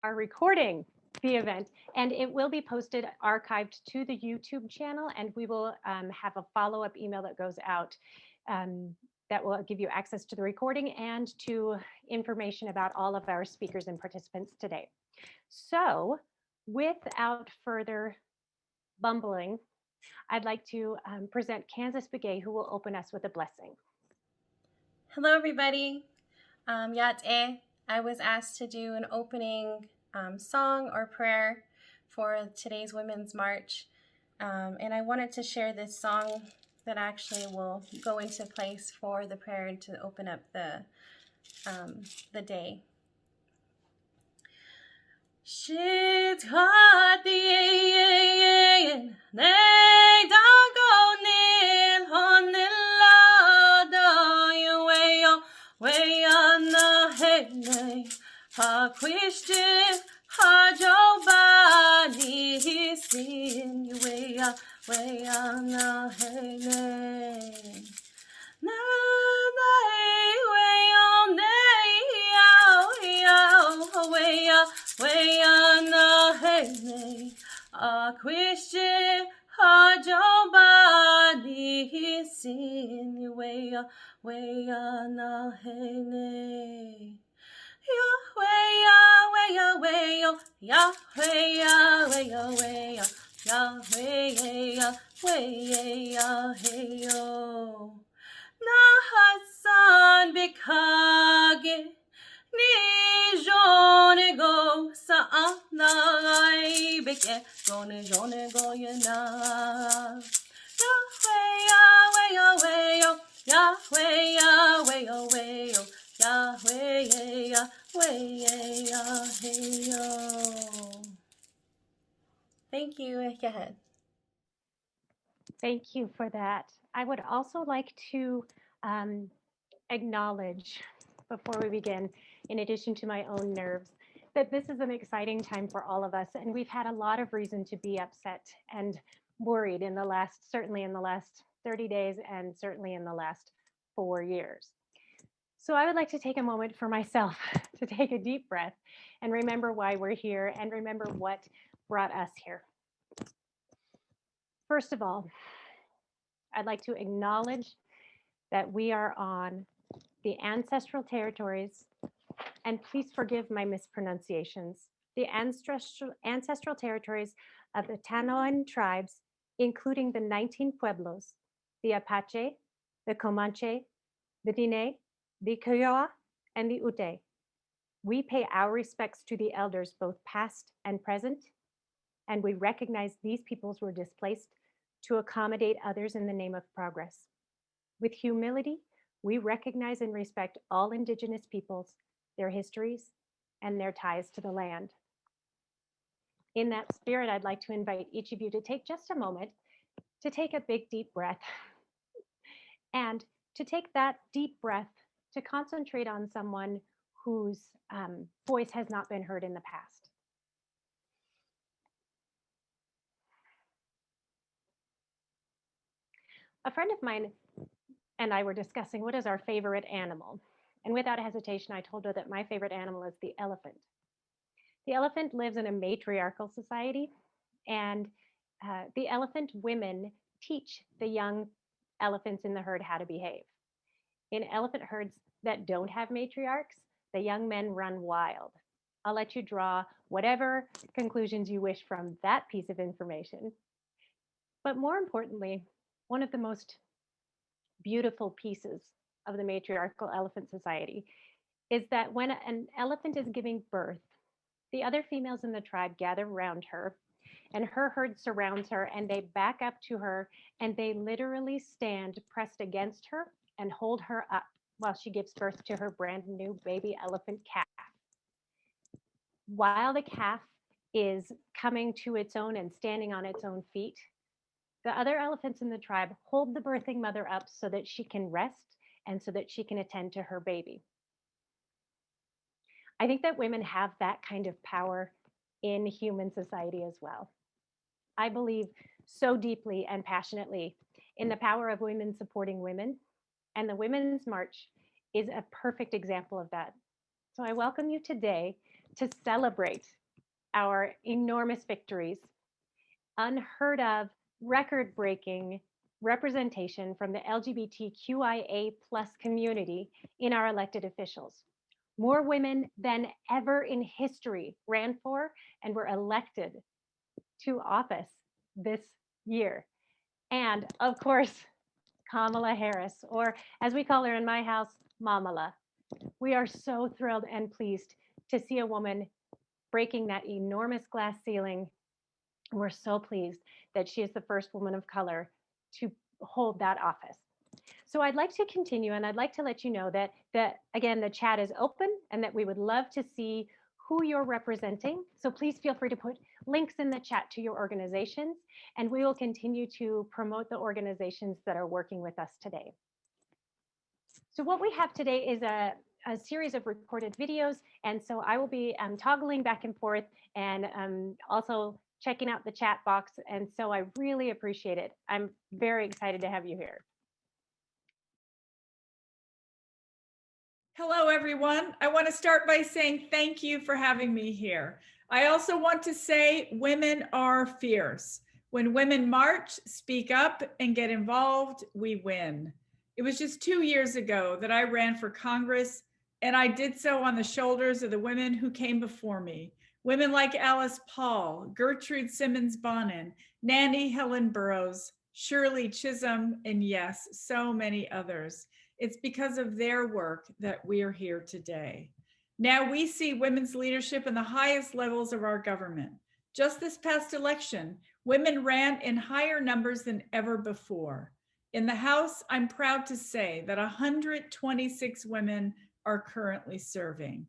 are recording the event, and it will be posted archived to the YouTube channel, and we will have a follow-up email that goes out um, that will give you access to the recording and to information about all of our speakers and participants today. So without further bumbling, I'd like to present Kansas Begay, who will open us with a blessing. Hello, everybody. Yat'e. I was asked to do an opening song or prayer for today's Women's March. And I wanted to share this song that actually will go into place for the prayer to open up the day. Shit hot the they don't go nil on the lada you way on the head ha question ha jobani sin you way on the head na way on the head a Christian a jobani sin way on the head Yahweh, Yahweh, Yahweh, Yahweh, Yahweh, Yahweh, Yahweh, Yahweh, Na Hassan Bekage, Ni Jone go Sa'ana Beke, Jone go Yana. Yahweh, Yahweh, Yahweh, Yahweh, Yahweh, Yahweh, Yahweh, Yahweh. Thank you. Go ahead. Thank you for that. I would also like to acknowledge, before we begin, in addition to my own nerves, that this is an exciting time for all of us. And we've had a lot of reason to be upset and worried certainly in the last 30 days, and certainly in the last 4 years. So I would like to take a moment for myself to take a deep breath and remember why we're here and remember what brought us here. First of all, I'd like to acknowledge that we are on the ancestral territories, and please forgive my mispronunciations, the ancestral territories of the Tanoan tribes, including the 19 pueblos, the Apache, the Comanche, the Diné, the Kiowa, and the Ute. We pay our respects to the elders, both past and present, and we recognize these peoples were displaced to accommodate others in the name of progress. With humility, we recognize and respect all Indigenous peoples, their histories, and their ties to the land. In that spirit, I'd like to invite each of you to take just a moment to take a big, deep breath and to take that deep breath to concentrate on someone whose voice has not been heard in the past. A friend of mine and I were discussing what is our favorite animal. And without hesitation, I told her that my favorite animal is the elephant. The elephant lives in a matriarchal society, and the elephant women teach the young elephants in the herd how to behave. In elephant herds that don't have matriarchs, the young men run wild. I'll let you draw whatever conclusions you wish from that piece of information. But more importantly, one of the most beautiful pieces of the matriarchal elephant society is that when an elephant is giving birth, the other females in the tribe gather around her, and her herd surrounds her, and they back up to her, and they literally stand pressed against her and hold her up while she gives birth to her brand new baby elephant calf. While the calf is coming to its own and standing on its own feet, the other elephants in the tribe hold the birthing mother up so that she can rest and so that she can attend to her baby. I think that women have that kind of power in human society as well. I believe so deeply and passionately in the power of women supporting women, and the Women's March is a perfect example of that. So I welcome you today to celebrate our enormous victories, unheard of, record-breaking representation from the LGBTQIA+ community in our elected officials. More women than ever in history ran for and were elected to office this year. And of course, Kamala Harris, or as we call her in my house, Mamala. We are so thrilled and pleased to see a woman breaking that enormous glass ceiling. We're so pleased that she is the first woman of color to hold that office. So I'd like to continue, and I'd like to let you know that again, the chat is open and that we would love to see who you're representing. So please feel free to put links in the chat to your organizations, and we will continue to promote the organizations that are working with us today. So what we have today is a series of recorded videos, and so I will be toggling back and forth and also checking out the chat box, and so I really appreciate it. I'm very excited to have you here. Hello, everyone. I want to start by saying thank you for having me here. I also want to say women are fierce. When women march, speak up, and get involved, we win. It was just 2 years ago that I ran for Congress, and I did so on the shoulders of the women who came before me. Women like Alice Paul, Gertrude Simmons Bonin, Nannie Helen Burroughs, Shirley Chisholm, and yes, so many others. It's because of their work that we are here today. Now we see women's leadership in the highest levels of our government. Just this past election, women ran in higher numbers than ever before. In the House, I'm proud to say that 126 women are currently serving.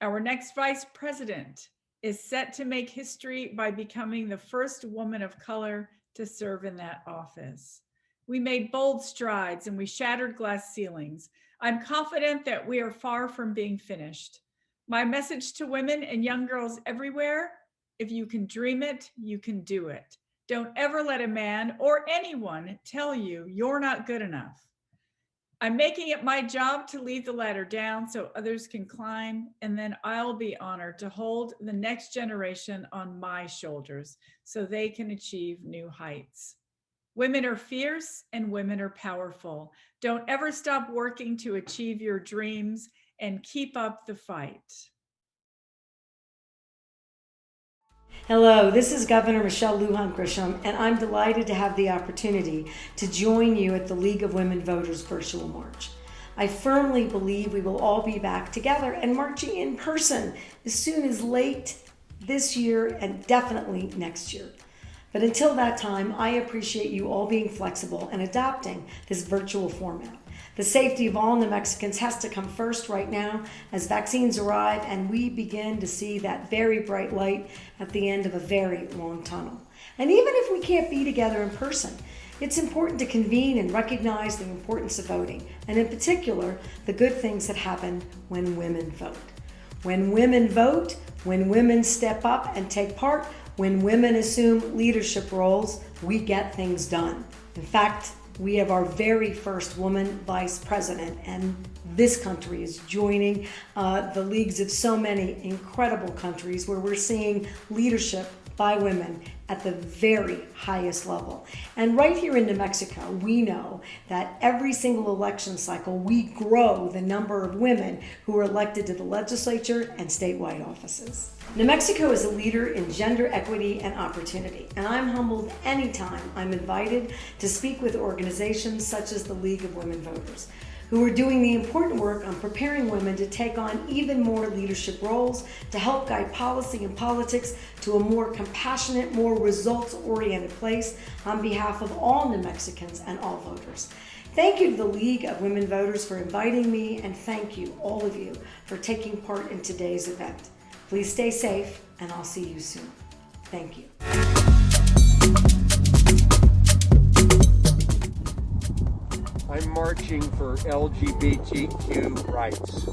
Our next vice president is set to make history by becoming the first woman of color to serve in that office. We made bold strides and we shattered glass ceilings. I'm confident that we are far from being finished. My message to women and young girls everywhere: if you can dream it, you can do it. Don't ever let a man or anyone tell you you're not good enough. I'm making it my job to lead the ladder down so others can climb, and then I'll be honored to hold the next generation on my shoulders so they can achieve new heights. Women are fierce and women are powerful. Don't ever stop working to achieve your dreams and keep up the fight. Hello, this is Governor Michelle Lujan Grisham, and I'm delighted to have the opportunity to join you at the League of Women Voters Virtual March. I firmly believe we will all be back together and marching in person as soon as late this year and definitely next year. But until that time, I appreciate you all being flexible and adopting this virtual format. The safety of all New Mexicans has to come first right now as vaccines arrive and we begin to see that very bright light at the end of a very long tunnel. And even if we can't be together in person, it's important to convene and recognize the importance of voting, and in particular, the good things that happen when women vote. When women vote, when women step up and take part, when women assume leadership roles, we get things done. In fact, we have our very first woman vice president, and this country is joining the leagues of so many incredible countries where we're seeing leadership by women at the very highest level. And right here in New Mexico, we know that every single election cycle, we grow the number of women who are elected to the legislature and statewide offices. New Mexico is a leader in gender equity and opportunity, and I'm humbled anytime I'm invited to speak with organizations such as the League of Women Voters, who are doing the important work on preparing women to take on even more leadership roles, to help guide policy and politics to a more compassionate, more results-oriented place on behalf of all New Mexicans and all voters. Thank you to the League of Women Voters for inviting me, and thank you, all of you, for taking part in today's event. Please stay safe, and I'll see you soon. Thank you. I'm marching for LGBTQ rights.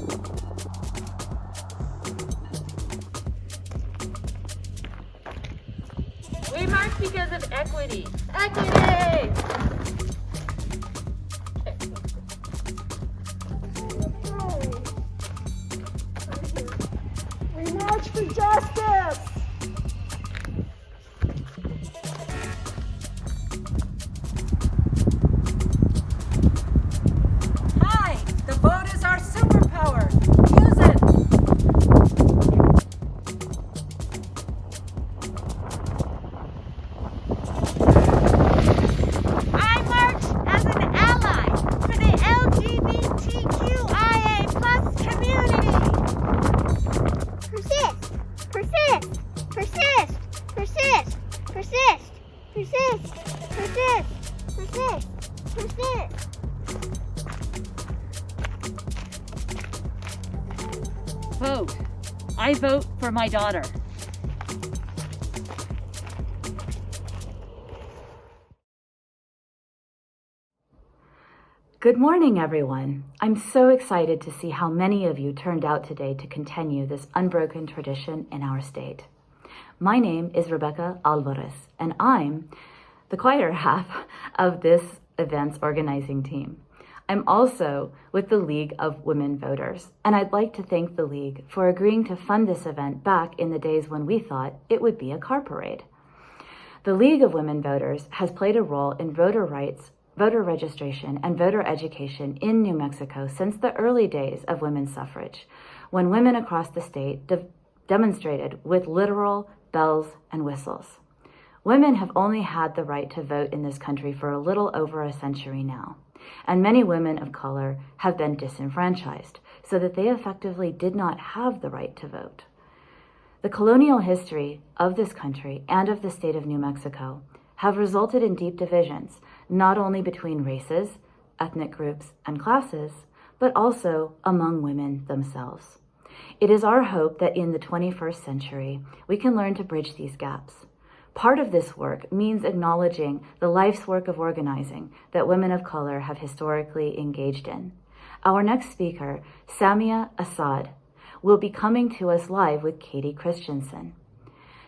We march because of equity. Equity! We march for justice! Hi, the vote is our superpower. Use it. I march as an ally for the LGBTQIA plus community. Persist, persist, persist, persist, persist, persist, persist, persist, persist. Vote. I vote for my daughter. Good morning, everyone. I'm so excited to see how many of you turned out today to continue this unbroken tradition in our state. My name is Rebecca Alvarez, and I'm the quieter half of this event's organizing team. I'm also with the League of Women Voters, and I'd like to thank the League for agreeing to fund this event back in the days when we thought it would be a car parade. The League of Women Voters has played a role in voter rights, voter registration, and voter education in New Mexico since the early days of women's suffrage, when women across the state demonstrated with literal bells and whistles. Women have only had the right to vote in this country for a little over a century now, and many women of color have been disenfranchised, so that they effectively did not have the right to vote. The colonial history of this country and of the state of New Mexico have resulted in deep divisions, not only between races, ethnic groups, and classes, but also among women themselves. It is our hope that in the 21st century, we can learn to bridge these gaps. Part of this work means acknowledging the life's work of organizing that women of color have historically engaged in. Our next speaker, Samia Assad, will be coming to us live with Katie Christensen.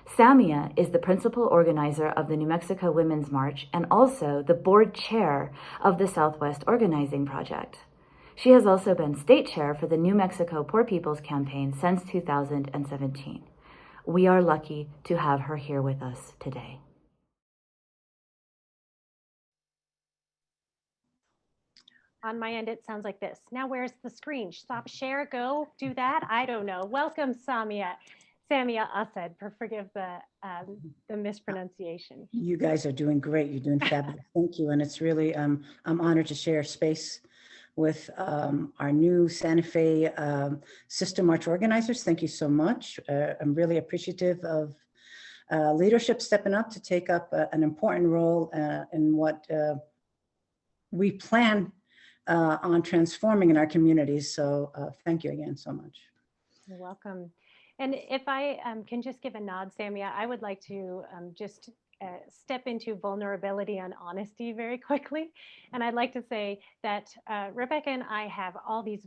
Samia is the principal organizer of the New Mexico Women's March and also the board chair of the Southwest Organizing Project. She has also been state chair for the New Mexico Poor People's Campaign since 2017. We are lucky to have her here with us today. On my end, it sounds like this. Now, where's the screen? Stop, share, go, do that? I don't know. Welcome, Samia Assad. Forgive the mispronunciation. You guys are doing great. You're doing fabulous. Thank you. And it's really, I'm honored to share space with our new Santa Fe Sister March organizers. Thank you so much. I'm really appreciative of leadership stepping up to take up an important role in what we plan on transforming in our communities. So thank you again so much. You're welcome. And if I can just give a nod, Samia, I would like to just step into vulnerability and honesty very quickly. And I'd like to say that Rebecca and I have all these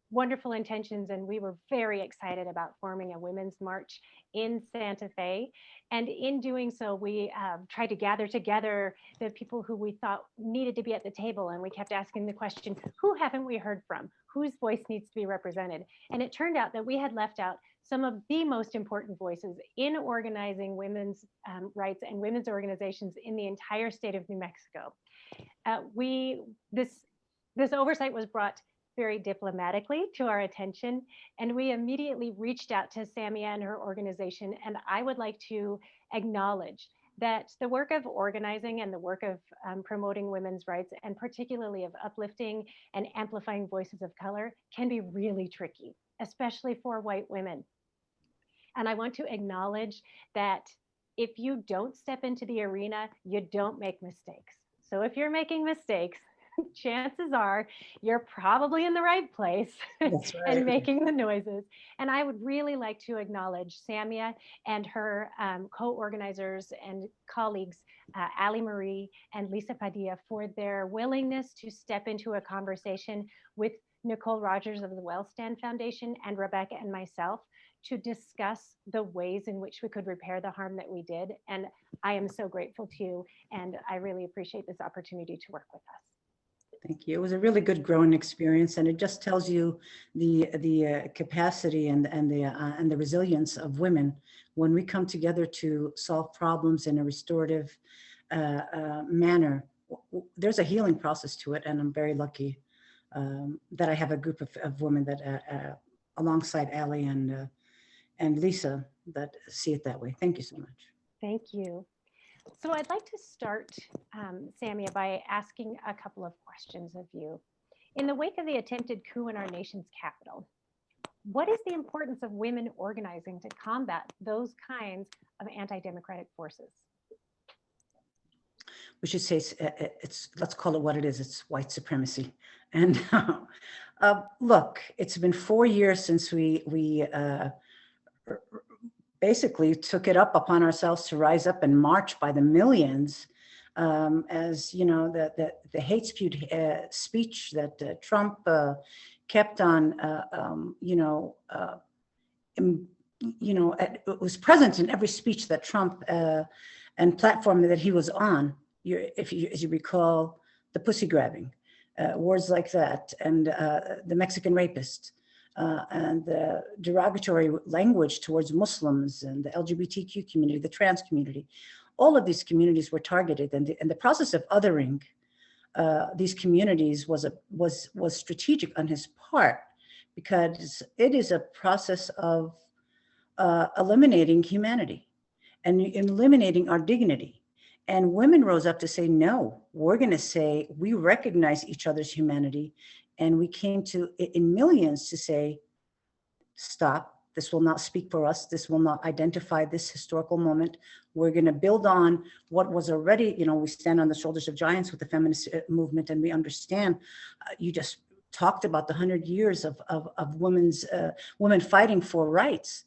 wonderful intentions, and we were very excited about forming a women's march in Santa Fe. And in doing so, we tried to gather together the people who we thought needed to be at the table. And we kept asking the question, who haven't we heard from? Whose voice needs to be represented? And it turned out that we had left out some of the most important voices in organizing women's rights and women's organizations in the entire state of New Mexico. This oversight was brought very diplomatically to our attention, and we immediately reached out to Samia and her organization. And I would like to acknowledge that the work of organizing and the work of promoting women's rights, and particularly of uplifting and amplifying voices of color, can be really tricky, especially for white women. And I want to acknowledge that if you don't step into the arena, you don't make mistakes. So if you're making mistakes, chances are you're probably in the right place and making the noises. And I would really like to acknowledge Samia and her co-organizers and colleagues, Ali Marie and Lisa Padilla, for their willingness to step into a conversation with Nicole Rogers of the WellStan Foundation and Rebecca and myself to discuss the ways in which we could repair the harm that we did. And I am so grateful to you, and I really appreciate this opportunity to work with us. Thank you. It was a really good growing experience, and it just tells you the capacity and the resilience of women when we come together to solve problems in a restorative manner. There's a healing process to it, and I'm very lucky that I have a group of women that, alongside Ali and Lisa, that see it that way. Thank you so much. Thank you. So I'd like to start, Samia, by asking a couple of questions of you. In the wake of the attempted coup in our nation's capital, what is the importance of women organizing to combat those kinds of anti-democratic forces? We should say let's call it what it is. It's white supremacy. And look, it's been 4 years since we basically took it up upon ourselves to rise up and march by the millions, as you know, the hate speech that Trump kept on, it was present in every speech that Trump and platform that he was on. As you recall, the pussy grabbing, words like that, and the Mexican rapist. And the derogatory language towards Muslims and the LGBTQ community, the trans community, all of these communities were targeted, and the process of othering these communities was strategic on his part, because it is a process of eliminating humanity and eliminating our dignity. And women rose up to say, no, we're going to say we recognize each other's humanity. And we came to, in millions, to say, stop, this will not speak for us. This will not identify this historical moment. We're going to build on what was already, we stand on the shoulders of giants with the feminist movement, and we understand. You just talked about the 100 years of women fighting for rights.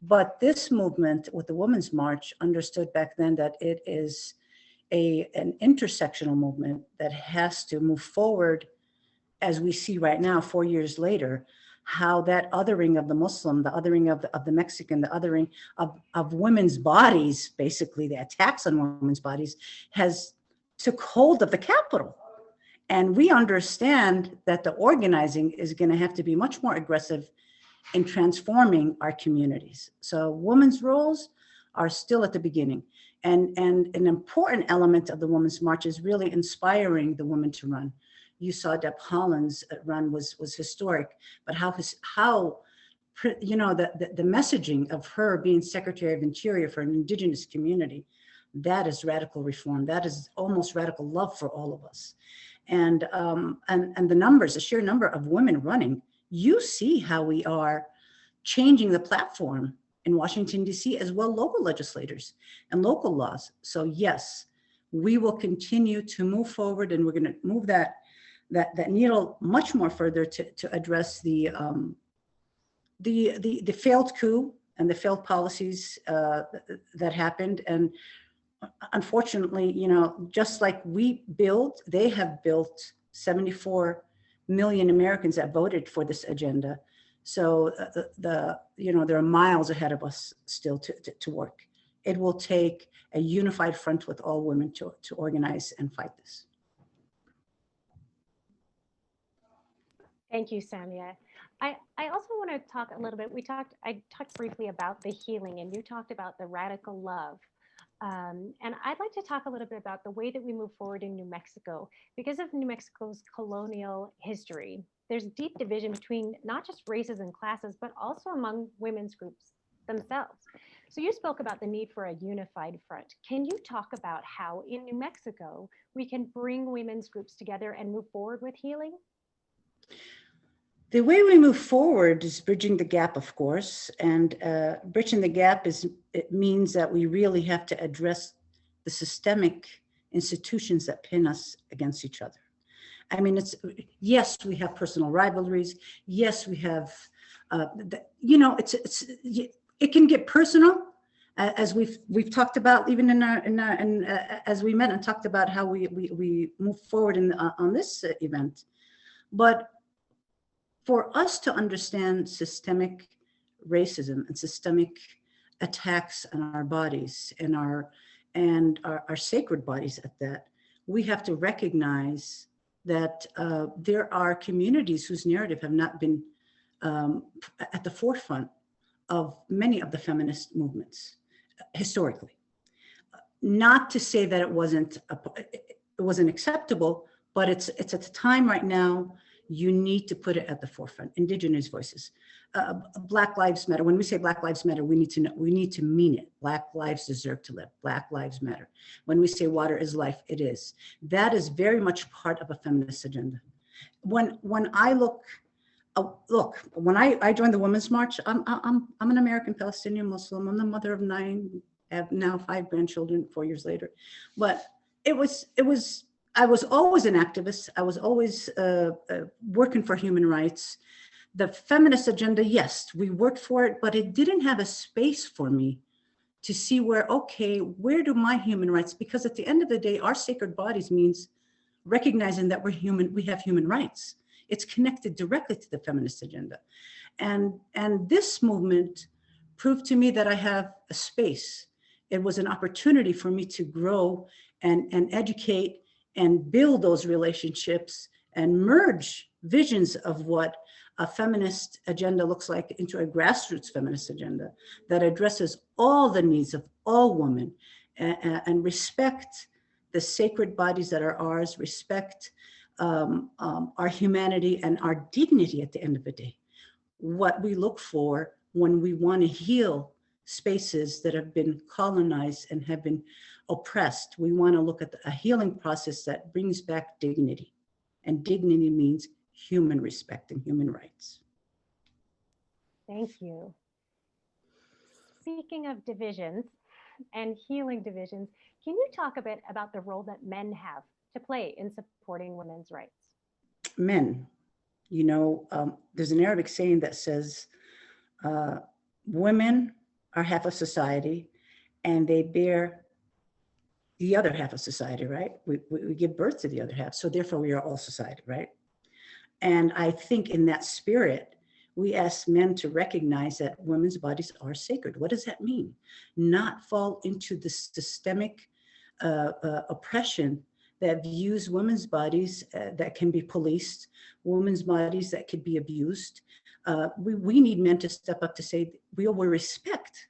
But this movement with the Women's March understood back then that it is an intersectional movement that has to move forward, as we see right now, 4 years later, how that othering of the Muslim, the othering of the Mexican, the othering of women's bodies, basically the attacks on women's bodies, has took hold of the Capitol. And we understand that the organizing is going to have to be much more aggressive in transforming our communities. So women's roles are still at the beginning. And an important element of the Women's March is really inspiring the women to run. You saw Deb Haaland's run was historic, but how the messaging of her being Secretary of Interior for an indigenous community, that is radical reform. That is almost radical love for all of us. And the numbers, the sheer number of women running, you see how we are changing the platform in Washington, D.C., as well local legislators and local laws. So yes, we will continue to move forward, and we're going to move that needle much more further to address the failed coup and the failed policies that happened. And unfortunately, just like they have built 74 million Americans that voted for this agenda. So there are miles ahead of us still to work. It will take a unified front with all women to organize and fight this. Thank you, Samia. I also want to talk a little bit, I talked briefly about the healing, and you talked about the radical love. And I'd like to talk a little bit about the way that we move forward in New Mexico. Because of New Mexico's colonial history, there's deep division between not just races and classes, but also among women's groups themselves. So you spoke about the need for a unified front. Can you talk about how in New Mexico we can bring women's groups together and move forward with healing? The way we move forward is bridging the gap, of course, and bridging the gap it means that we really have to address the systemic institutions that pin us against each other. I mean, yes, we have personal rivalries. Yes, we have, it can get personal, as we've talked about even as we met and talked about how we move forward on this event, but for us to understand systemic racism and systemic attacks on our bodies and our sacred bodies at that, we have to recognize that there are communities whose narrative have not been at the forefront of many of the feminist movements historically. Not to say that it wasn't acceptable, but it's at the time right now. You need to put it at the forefront. Indigenous voices, Black Lives Matter. When we say Black Lives Matter, we need to mean it. Black lives deserve to live. Black lives matter. When we say water is life, it is. That is very much part of a feminist agenda. When I look, when I joined the Women's March, I'm an American Palestinian Muslim. I'm the mother of 9, I have now 5 grandchildren 4 years later. But I was always an activist. I was always working for human rights. The feminist agenda, yes, we worked for it, but it didn't have a space for me to see where do my human rights, because at the end of the day, our sacred bodies means recognizing that we're human, we have human rights. It's connected directly to the feminist agenda. And this movement proved to me that I have a space. It was an opportunity for me to grow and educate and build those relationships and merge visions of what a feminist agenda looks like into a grassroots feminist agenda that addresses all the needs of all women and respect the sacred bodies that are ours, respect our humanity and our dignity at the end of the day. What we look for when we want to heal spaces that have been colonized and have been oppressed, we want to look at a healing process that brings back dignity. And dignity means human respect and human rights. Thank you. Speaking of divisions and healing divisions, can you talk a bit about the role that men have to play in supporting women's rights? Men, there's an Arabic saying that says, women are half of society and they bear the other half of society, right? We give birth to the other half. So therefore we are all society, right? And I think in that spirit, we ask men to recognize that women's bodies are sacred. What does that mean? Not fall into the systemic oppression that views women's bodies that can be policed, women's bodies that could be abused. We need men to step up to say, we will respect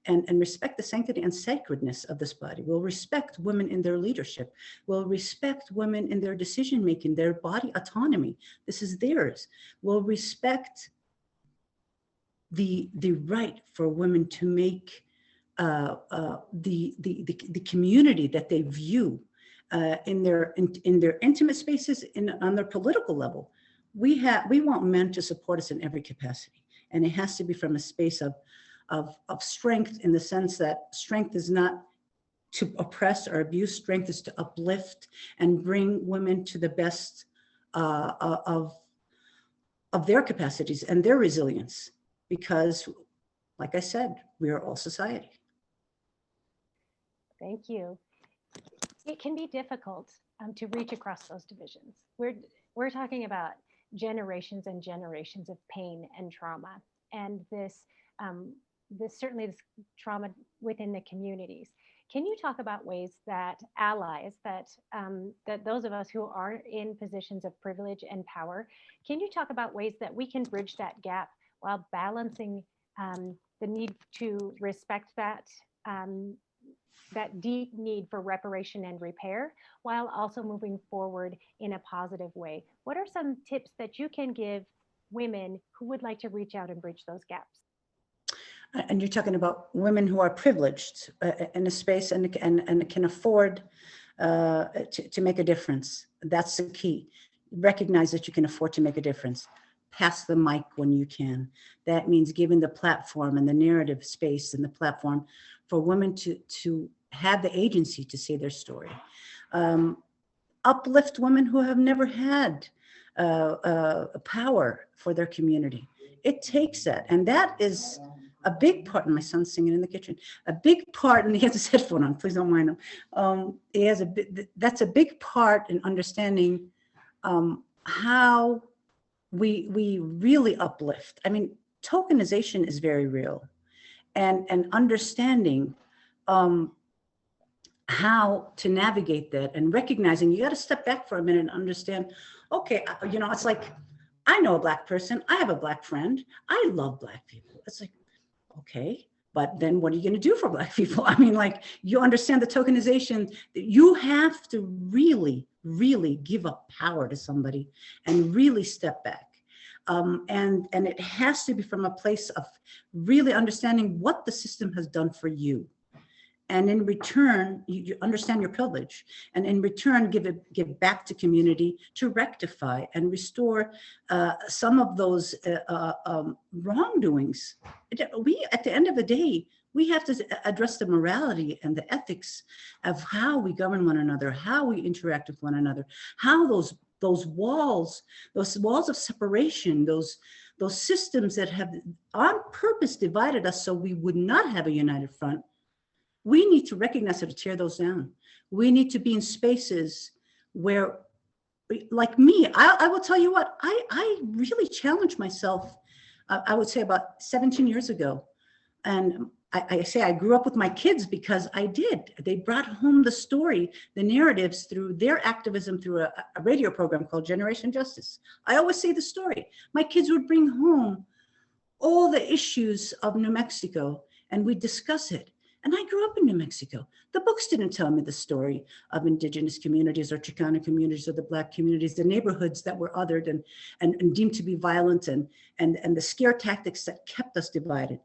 and respect the sanctity and sacredness of this body. We'll respect women in their leadership. We'll respect women in their decision-making, their body autonomy. This is theirs. We'll respect the right for women to make the community that they view in their intimate spaces on their political level. We want men to support us in every capacity, and it has to be from a space of strength, in the sense that strength is not to oppress or abuse. Strength is to uplift and bring women to the best of their capacities and their resilience, because, like I said, we are all society. Thank you. It can be difficult to reach across those divisions. We're talking about generations and generations of pain and trauma, and this trauma within the communities. Can you talk about ways that allies, that those of us who are in positions of privilege and power, can you talk about ways that we can bridge that gap while balancing the need to respect that deep need for reparation and repair, while also moving forward in a positive way? What are some tips that you can give women who would like to reach out and bridge those gaps? And you're talking about women who are privileged in a space and can afford to make a difference. That's the key. Recognize that you can afford to make a difference. Pass the mic when you can. That means giving the platform and the narrative space and the platform for women to have the agency to say their story. Uplift women who have never had power for their community. It takes that, and that is a big part. And my son's singing in the kitchen. A big part, and he has his headphone on. Please don't mind him. That's a big part in understanding how we really uplift. I mean, tokenization is very real, and understanding how to navigate that, and recognizing you got to step back for a minute and understand, okay, it's like, I know a Black person, I have a Black friend, I love Black people. It's like, okay, but then what are you going to do for Black people? I mean, like, you understand the tokenization. You have to really, really give up power to somebody and really step back. And it has to be from a place of really understanding what the system has done for you. And in return, you understand your privilege, and in return, give back to community to rectify and restore some of those wrongdoings. We, at the end of the day, we have to address the morality and the ethics of how we govern one another, how we interact with one another, how those walls of separation, those systems that have on purpose divided us so we would not have a united front. We need to recognize it, to tear those down. We need to be in spaces where, like me, I will tell you what, I really challenged myself, I would say about 17 years ago. And I say I grew up with my kids because I did. They brought home the story, the narratives through their activism through a radio program called Generation Justice. I always say the story. My kids would bring home all the issues of New Mexico and we'd discuss it. And I grew up in New Mexico. The books didn't tell me the story of indigenous communities or Chicano communities or the Black communities, the neighborhoods that were othered and deemed to be violent and the scare tactics that kept us divided.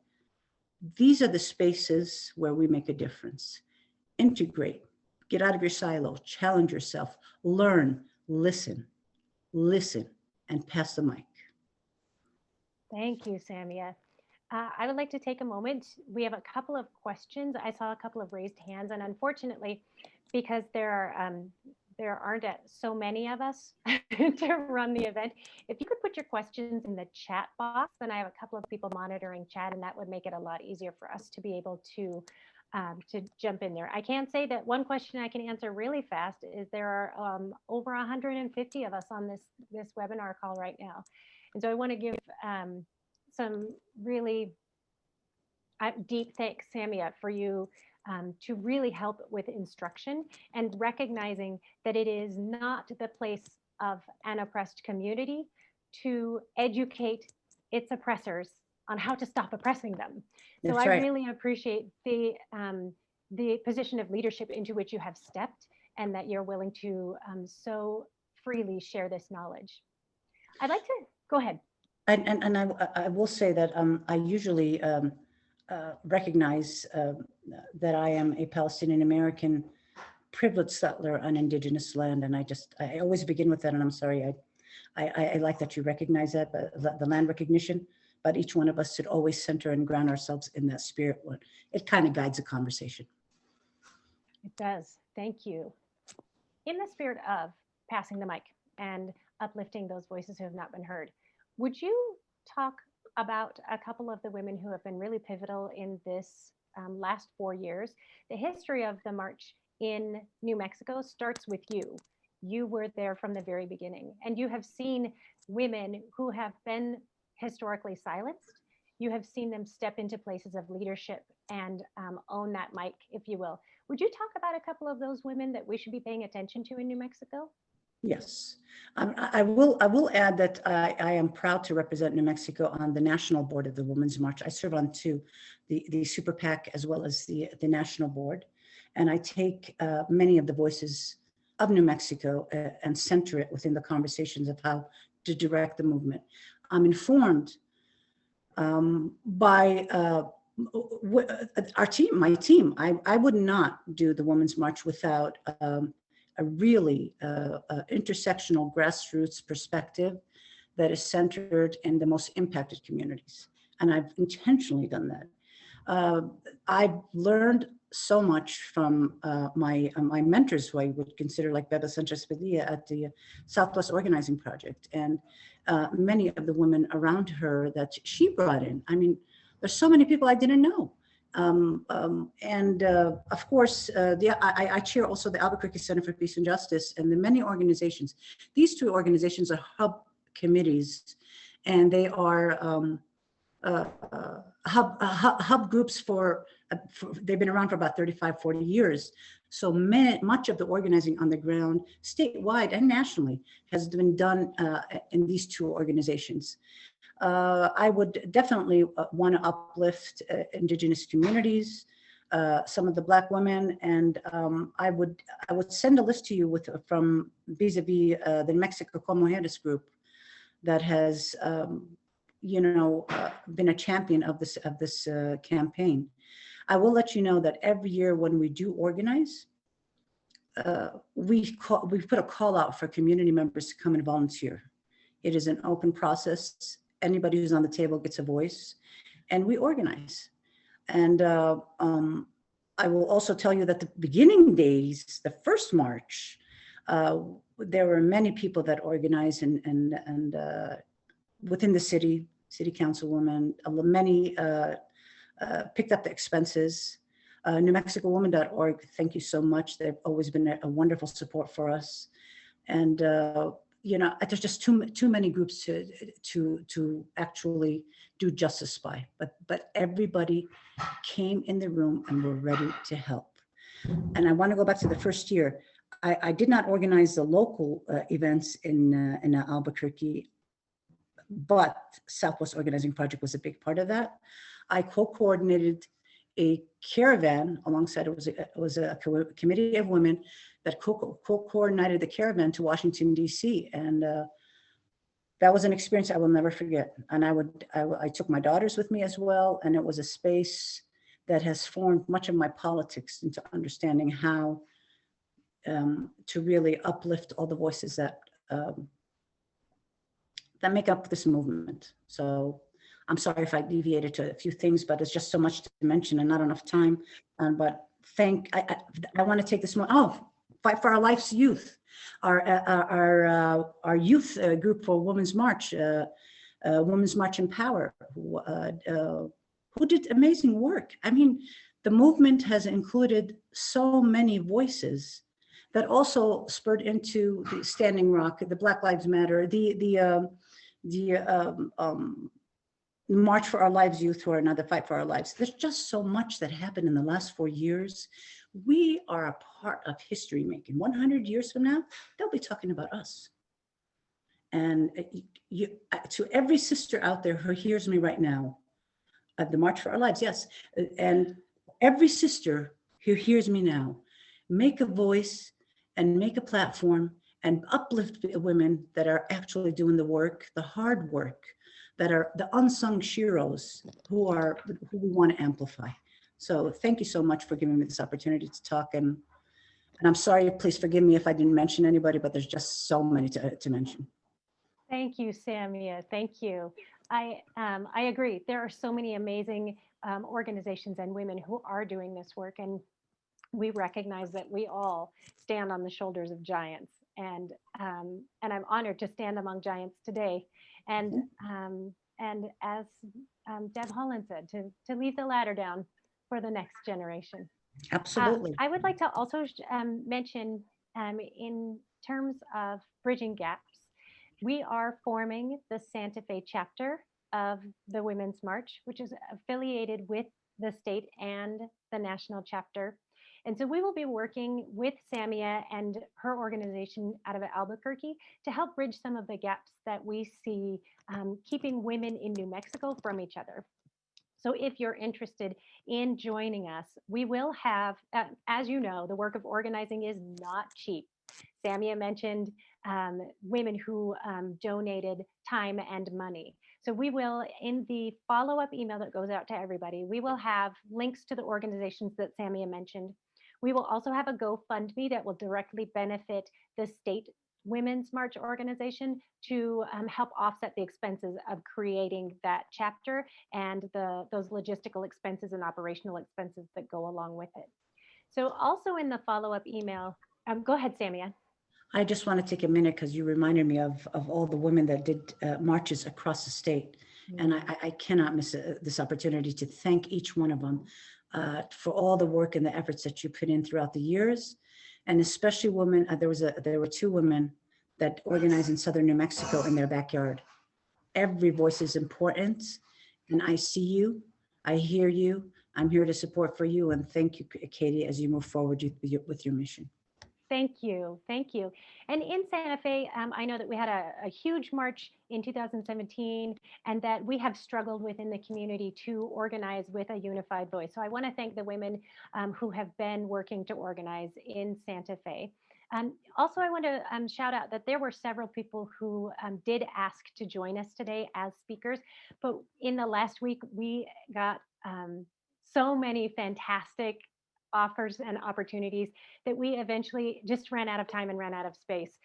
These are the spaces where we make a difference. Integrate, get out of your silo, challenge yourself, learn, listen, and pass the mic. Thank you, Samia. I would like to take a moment. We have a couple of questions. I saw a couple of raised hands, and unfortunately, because there aren't so many of us to run the event, if you could put your questions in the chat box, then I have a couple of people monitoring chat, and that would make it a lot easier for us to be able to jump in there. I can say that one question I can answer really fast is there are over 150 of us on this webinar call right now, and so I want to give some really deep thanks, Samia, for you to really help with instruction and recognizing that it is not the place of an oppressed community to educate its oppressors on how to stop oppressing them. So That's I right. really appreciate the position of leadership into which you have stepped and that you're willing to so freely share this knowledge. I'd like to go ahead. And I will say that I usually recognize that I am a Palestinian American privileged settler on indigenous land. And I always begin with that. And I'm sorry, I like that you recognize that, the land recognition, but each one of us should always center and ground ourselves in that spirit. It kind of guides the conversation. It does. Thank you. In the spirit of passing the mic and uplifting those voices who have not been heard, would you talk about a couple of the women who have been really pivotal in this last 4 years? The history of the march in New Mexico starts with you. You were there from the very beginning, and you have seen women who have been historically silenced. You have seen them step into places of leadership and own that mic, if you will. Would you talk about a couple of those women that we should be paying attention to in New Mexico? Yes, I will add that I am proud to represent New Mexico on the national board of the Women's March. I serve on two, the Super PAC as well as the national board. And I take many of the voices of New Mexico and center it within the conversations of how to direct the movement. I'm informed by our team, my team. I would not do the Women's March without a really intersectional grassroots perspective that is centered in the most impacted communities. And I've intentionally done that. I've learned so much from my mentors, who I would consider like Beba Sanchez-Padilla at the Southwest Organizing Project, and many of the women around her that she brought in. I mean, there's so many people I didn't know. Of course, I chair also the Albuquerque Center for Peace and Justice, and the many organizations. These two organizations are hub committees, and they are hub groups for, they've been around for about 35, 40 years So much of the organizing on the ground, statewide and nationally, has been done in these two organizations. I would definitely want to uplift Indigenous communities, some of the Black women, and I would send a list to you from vis-a-vis the New Mexico Como Mujeres group that has been a champion of this campaign. I will let you know that every year when we do organize, we put a call out for community members to come and volunteer. It is an open process. Anybody who's on the table gets a voice, and we organize. And I will also tell you that the beginning days, the first March, there were many people that organized and within the city councilwomen, many picked up the expenses. NewMexicoWoman.org, thank you so much. They've always been a wonderful support for us. And there's just too many groups to actually do justice by. But everybody came in the room and were ready to help. And I want to go back to the first year. I did not organize the local events in Albuquerque, but Southwest Organizing Project was a big part of that. I co-coordinated a caravan alongside, it was a committee of women that co-coordinated the caravan to Washington, D.C. And that was an experience I will never forget. And I took my daughters with me as well. And it was a space that has formed much of my politics into understanding how to really uplift all the voices that make up this movement. So I'm sorry if I deviated to a few things, but it's just so much to mention and not enough time. But I want to take this moment. Fight for Our Life's Youth, our youth group for Women's March, Women's March Empower, who did amazing work. I mean, the movement has included so many voices that also spurred into the Standing Rock, the Black Lives Matter, the March for Our Lives Youth, who are another Fight for Our Lives. There's just so much that happened in the last 4 years. We are a part of history making. 100 years from now, they'll be talking about us. And to every sister out there who hears me right now, the March for Our Lives, yes. And every sister who hears me now, make a voice and make a platform and uplift women that are actually doing the work, the hard work, that are the unsung heroes who we want to amplify. So thank you so much for giving me this opportunity to talk. And I'm sorry, please forgive me if I didn't mention anybody, but there's just so many to mention. Thank you, Samia. Thank you. I agree. There are so many amazing organizations and women who are doing this work. And we recognize that we all stand on the shoulders of giants. And I'm honored to stand among giants today. And as Deb Holland said, to leave the ladder down for the next generation. Absolutely. I would like to also mention in terms of bridging gaps, we are forming the Santa Fe chapter of the Women's March, which is affiliated with the state and the national chapter. And so we will be working with Samia and her organization out of Albuquerque to help bridge some of the gaps that we see keeping women in New Mexico from each other. So if you're interested in joining us, we will have, as you know, the work of organizing is not cheap. Samia mentioned women who donated time and money. So we will, in the follow-up email that goes out to everybody, we will have links to the organizations that Samia mentioned. We will also have a GoFundMe that will directly benefit the state Women's March organization to help offset the expenses of creating that chapter and those logistical expenses and operational expenses that go along with it. So also in the follow-up email, go ahead, Samia. I just want to take a minute because you reminded me of all the women that did marches across the state. And I cannot miss this opportunity to thank each one of them for all the work and the efforts that you put in throughout the years. And especially women, there were 2 women that organized in southern New Mexico in their backyard. Every voice is important. And I see you, I hear you, I'm here to support for you. And thank you, Katie, as you move forward with your mission. Thank you. Thank you. And in Santa Fe, I know that we had a huge march in 2017 and that we have struggled within the community to organize with a unified voice. So I want to thank the women who have been working to organize in Santa Fe. Also, I want to shout out that there were several people who did ask to join us today as speakers, but in the last week, we got so many fantastic offers and opportunities that we eventually just ran out of time and ran out of space.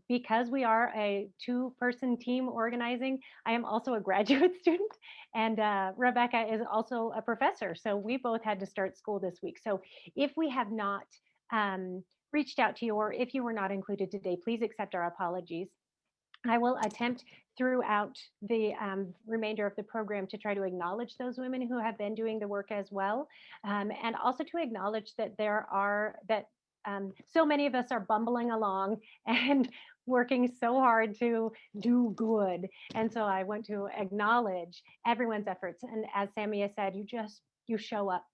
Because we are a two-person team organizing, I am also a graduate student, and Rebecca is also a professor. So we both had to start school this week. So if we have not reached out to you, or if you were not included today, please accept our apologies. I will attempt throughout the remainder of the program to try to acknowledge those women who have been doing the work as well, and also to acknowledge that so many of us are bumbling along and working so hard to do good. And so I want to acknowledge everyone's efforts. And as Samia said, you show up.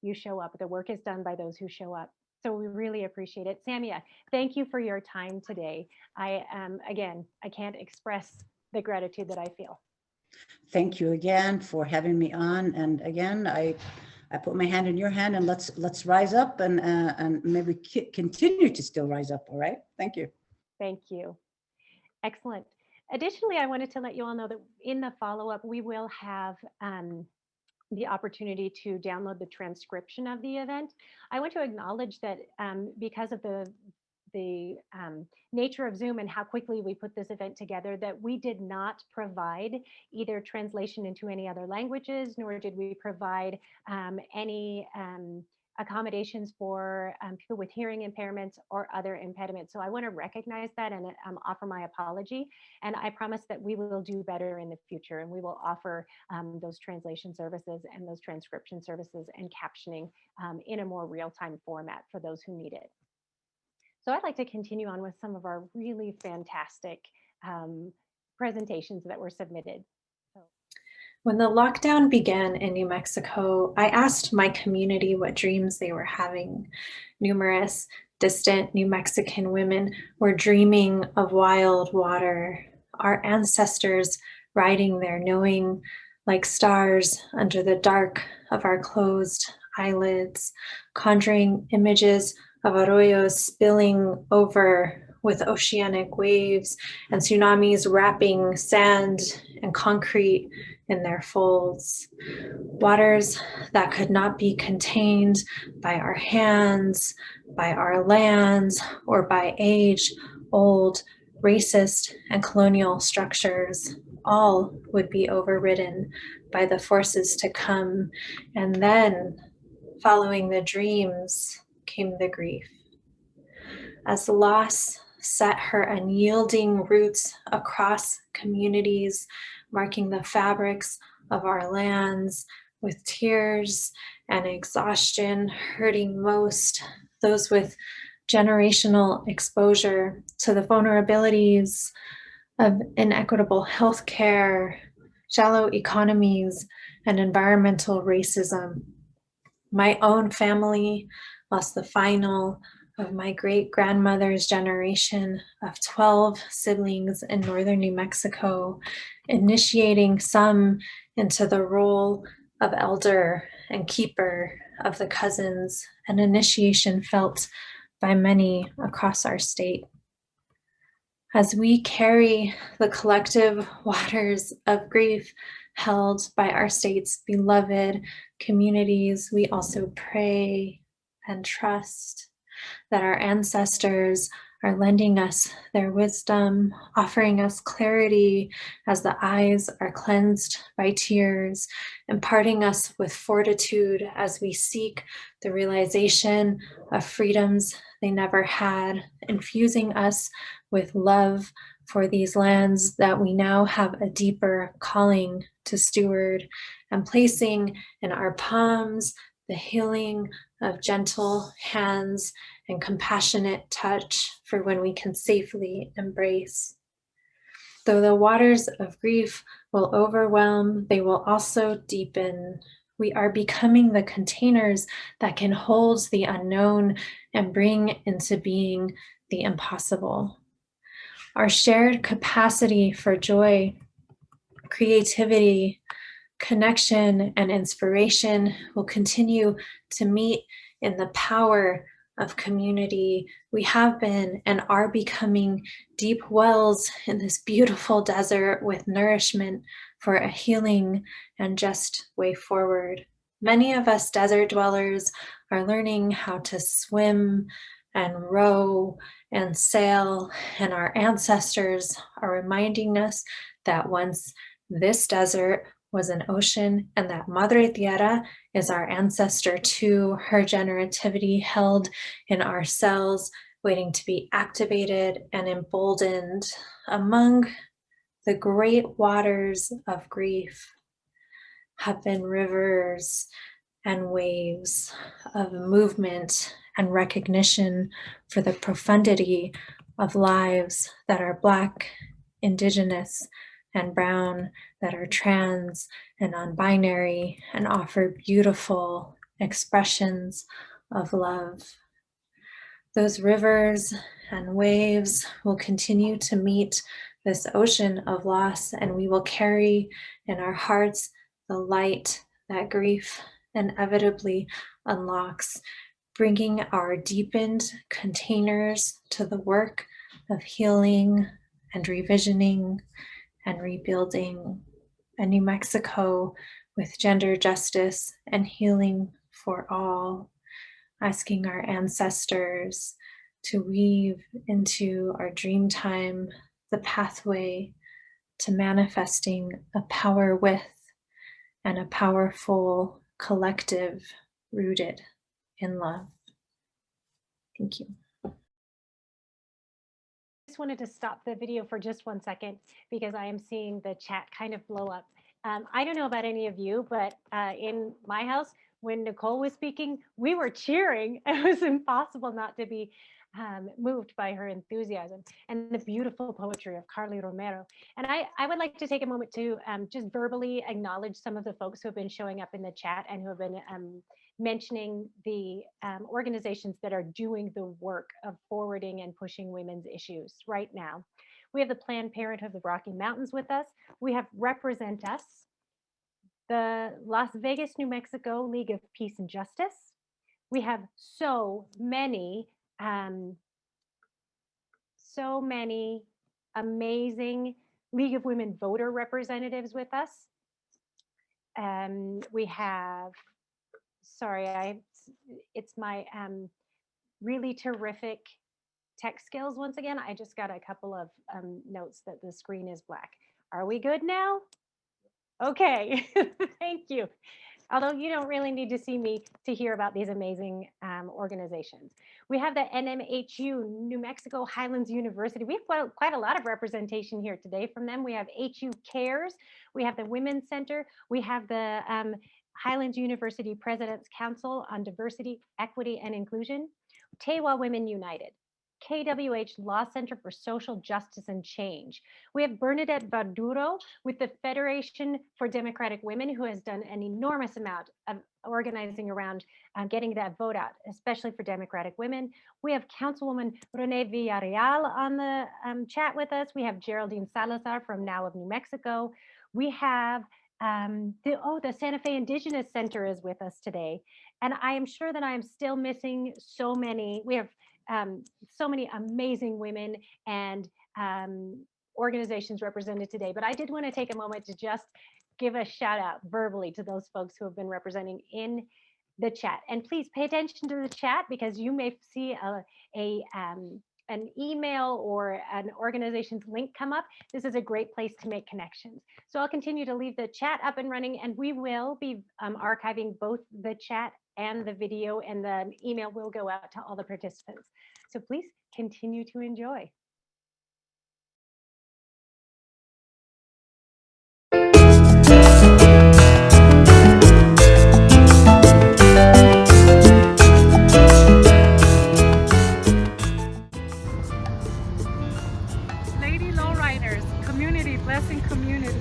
You show up. The work is done by those who show up. So we really appreciate it. Samia, thank you for your time today. Again, I can't express the gratitude that I feel. Thank you again for having me on. And again, I put my hand in your hand, and let's rise up and maybe continue to still rise up. All right. Thank you. Thank you. Excellent. Additionally, I wanted to let you all know that in the follow-up, we will have the opportunity to download the transcription of the event. I want to acknowledge that because of the nature of Zoom and how quickly we put this event together, that we did not provide either translation into any other languages, nor did we provide any accommodations for people with hearing impairments or other impediments. So I want to recognize that and offer my apology. And I promise that we will do better in the future, and we will offer those translation services and those transcription services and captioning in a more real-time format for those who need it. So I'd like to continue on with some of our really fantastic presentations that were submitted. When the lockdown began in New Mexico, I asked my community what dreams they were having. Numerous distant New Mexican women were dreaming of wild water, our ancestors riding there, knowing like stars under the dark of our closed eyelids, conjuring images of arroyos spilling over with oceanic waves and tsunamis wrapping sand and concrete in their folds. Waters that could not be contained by our hands, by our lands, or by age-old racist and colonial structures. All would be overridden by the forces to come. And then, following the dreams, came the grief. As loss set her unyielding roots across communities, marking the fabrics of our lands with tears and exhaustion, hurting most those with generational exposure to the vulnerabilities of inequitable healthcare, shallow economies, and environmental racism. My own family lost the final of my great-grandmother's generation of 12 siblings in northern New Mexico, initiating some into the role of elder and keeper of the cousins, an initiation felt by many across our state. As we carry the collective waters of grief held by our state's beloved communities, we also pray and trust that our ancestors are lending us their wisdom, offering us clarity as the eyes are cleansed by tears, imparting us with fortitude as we seek the realization of freedoms they never had, infusing us with love for these lands that we now have a deeper calling to steward, and placing in our palms the healing of gentle hands and compassionate touch for when we can safely embrace. Though the waters of grief will overwhelm, they will also deepen. We are becoming the containers that can hold the unknown and bring into being the impossible. Our shared capacity for joy, creativity, connection, and inspiration will continue to meet in the power of community. We have been and are becoming deep wells in this beautiful desert with nourishment for a healing and just way forward. Many of us desert dwellers are learning how to swim and row and sail, and our ancestors are reminding us that once this desert was an ocean and that Madre Tierra is our ancestor too, her generativity held in our cells, waiting to be activated and emboldened among the great waters of grief have been rivers and waves of movement and recognition for the profundity of lives that are Black, Indigenous, and brown, that are trans and non-binary, and offer beautiful expressions of love. Those rivers and waves will continue to meet this ocean of loss, and we will carry in our hearts the light that grief inevitably unlocks, bringing our deepened containers to the work of healing and revisioning and rebuilding a New Mexico with gender justice and healing for all, asking our ancestors to weave into our dream time the pathway to manifesting a power with and a powerful collective rooted in love. Thank you. Just wanted to stop the video for just 1 second because I am seeing the chat kind of blow up. I don't know about any of you, but in my house, when Nicole was speaking, we were cheering. It was impossible not to be moved by her enthusiasm and the beautiful poetry of Carly Romero. And I would like to take a moment to just verbally acknowledge some of the folks who have been showing up in the chat and who have been mentioning the organizations that are doing the work of forwarding and pushing women's issues right now. We have the Planned Parenthood of the Rocky Mountains with us. We have Represent Us, the Las Vegas, New Mexico League of Peace and Justice. We have so many amazing League of Women Voter representatives with us. We have, it's my really terrific tech skills once again. I just got a couple of notes that the screen is black. Are we good now? Okay, thank you. Although you don't really need to see me to hear about these amazing organizations. We have the NMHU, New Mexico Highlands University. We have quite a lot of representation here today from them. We have HU Cares, we have the Women's Center, we have the Highlands University President's Council on Diversity, Equity, and Inclusion, Tewa Women United, KWH Law Center for Social Justice and Change. We have Bernadette Barduro with the Federation for Democratic Women, who has done an enormous amount of organizing around getting that vote out, especially for Democratic women. We have Councilwoman Renee Villarreal on the chat with us. We have Geraldine Salazar from Now of New Mexico. We have the Santa Fe Indigenous Center is with us today. And I am sure that I am still missing so many. We have so many amazing women and organizations represented today. But I did want to take a moment to just give a shout out verbally to those folks who have been representing in the chat. And please pay attention to the chat because you may see an email or an organization's link come up. This is a great place to make connections. So I'll continue to leave the chat up and running, and we will be archiving both the chat and the video, and the email will go out to all the participants. So please continue to enjoy. Lady Lowriders, community, blessing community.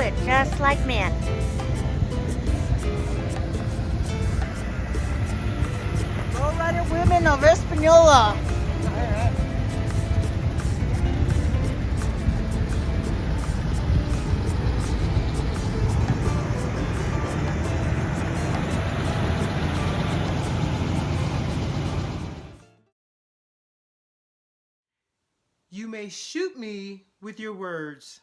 it just like men. Lowrider women of Espanola. You may shoot me with your words.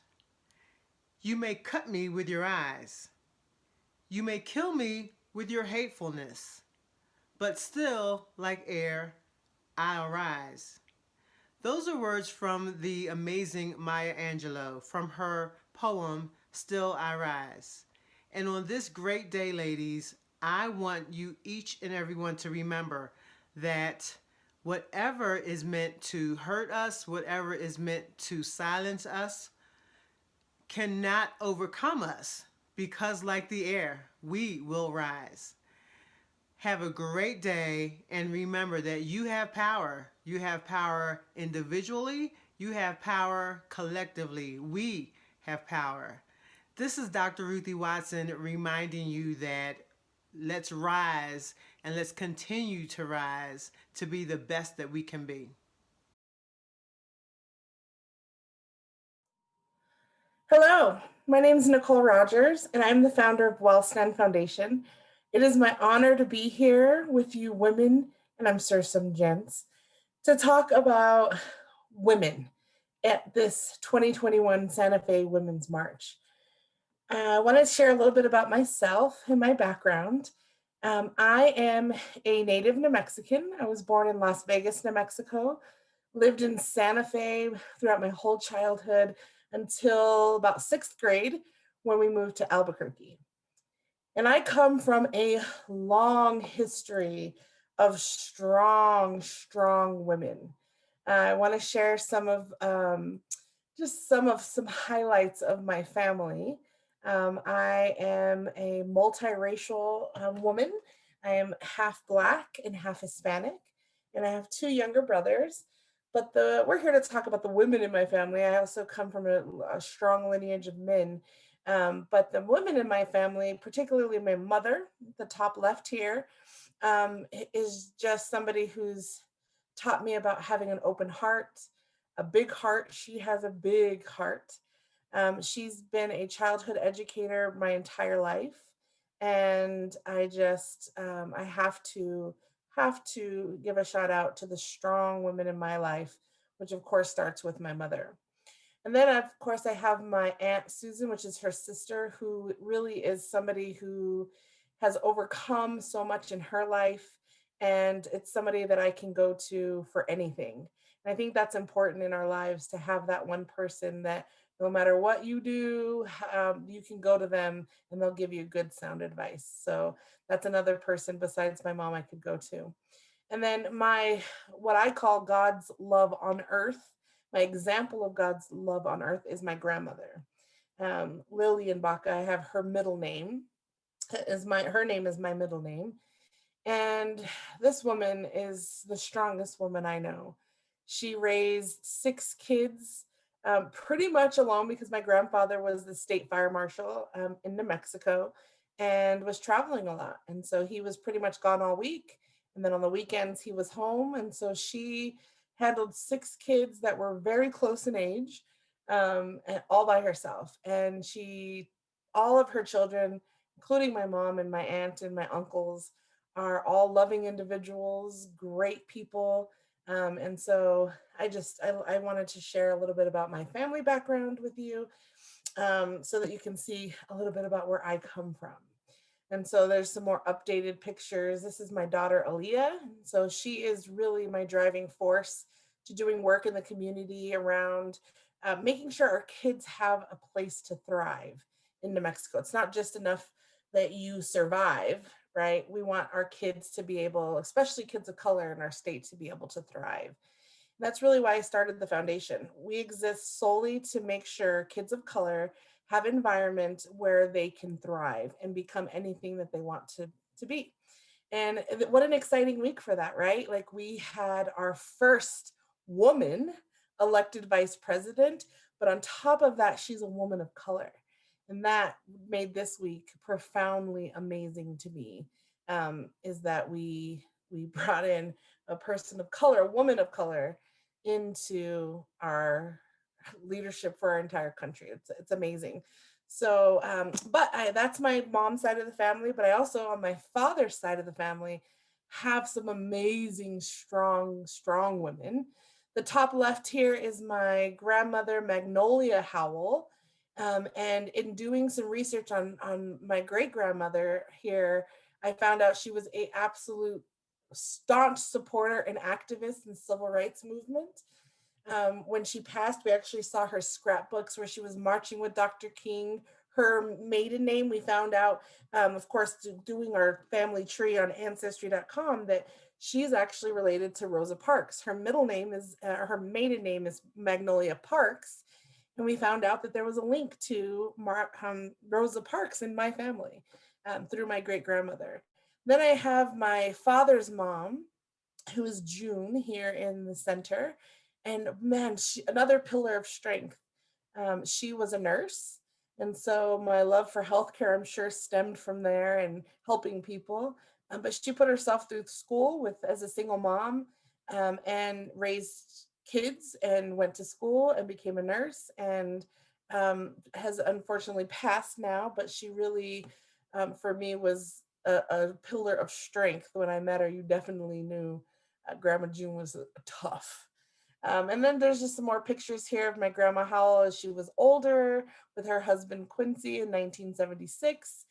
You may cut me with your eyes. You may kill me with your hatefulness. But still, like air, I arise. Those are words from the amazing Maya Angelou from her poem, Still I Rise. And on this great day, ladies, I want you each and everyone to remember that whatever is meant to hurt us, whatever is meant to silence us, cannot overcome us, because like the air, we will rise. Have a great day, and remember that you have power. You have power individually, you have power collectively. We have power. This is Dr. Ruthie Watson reminding you that let's rise and let's continue to rise to be the best that we can be. Hello, my name is Nicole Rogers, and I'm the founder of Wellstand Foundation. It is my honor to be here with you women, and I'm sure some gents, to talk about women at this 2021 Santa Fe Women's March. I want to share a little bit about myself and my background. I am a native New Mexican. I was born in Las Vegas, New Mexico, lived in Santa Fe throughout my whole childhood until about 6th grade when we moved to Albuquerque. And I come from a long history of strong women. I want to share some highlights of my family. I am a multiracial woman. I am half Black and half Hispanic, and I have 2 younger brothers. But we're here to talk about the women in my family. I also come from a strong lineage of men. But the women in my family, particularly my mother, the top left here, is just somebody who's taught me about having an open heart, a big heart. She has a big heart. She's been a childhood educator my entire life. And I have to give a shout out to the strong women in my life, which of course starts with my mother. And then of course I have my Aunt Susan, which is her sister, who really is somebody who has overcome so much in her life. And it's somebody that I can go to for anything. And I think that's important in our lives, to have that one person that no matter what you do, you can go to them and they'll give you good sound advice. So that's another person besides my mom I could go to. And then what I call God's love on earth, my example of God's love on earth, is my grandmother, Lillian Baca. I have her middle name. Her name is my middle name. And this woman is the strongest woman I know. She raised 6 kids pretty much alone, because my grandfather was the state fire marshal in New Mexico and was traveling a lot. And so he was pretty much gone all week. And then on the weekends, he was home. And so she handled 6 kids that were very close in age, and all by herself. And all of her children, including my mom and my aunt and my uncles, are all loving individuals, great people. And so I wanted to share a little bit about my family background with you, so that you can see a little bit about where I come from. And so there's some more updated pictures. This is my daughter, Aaliyah. So she is really my driving force to doing work in the community around making sure our kids have a place to thrive in New Mexico. It's not just enough that you survive, right? We want our kids to be able, especially kids of color in our state, to be able to thrive. And that's really why I started the foundation. We exist solely to make sure kids of color have an environment where they can thrive and become anything that they want to be. And what an exciting week for that, right? Like, we had our first woman elected vice president, but on top of that, she's a woman of color. And that made this week profoundly amazing to me, is that we brought in a person of color, a woman of color, into our leadership for our entire country. It's amazing. So, that's my mom's side of the family, but I also, on my father's side of the family, have some amazing, strong women. The top left here is my grandmother, Magnolia Howell. And in doing some research on my great grandmother here, I found out she was an absolute staunch supporter and activist in civil rights movement. When she passed, we actually saw her scrapbooks where she was marching with Dr. King. Her maiden name, we found out, of course, doing our family tree on Ancestry.com, that she's actually related to Rosa Parks. Her middle name is, her maiden name is Magnolia Parks. And we found out that there was a link to Rosa Parks in my family through my great grandmother. Then I have my father's mom, who is June, here in the center. And man, another pillar of strength. She was a nurse. And so my love for healthcare, I'm sure, stemmed from there and helping people. But she put herself through school as a single mom, and raised kids and went to school and became a nurse, and has unfortunately passed now. But she really, for me, was a pillar of strength. When I met her, you definitely knew Grandma June was tough. And then there's just some more pictures here of my grandma Howell as she was older with her husband Quincy in 1976.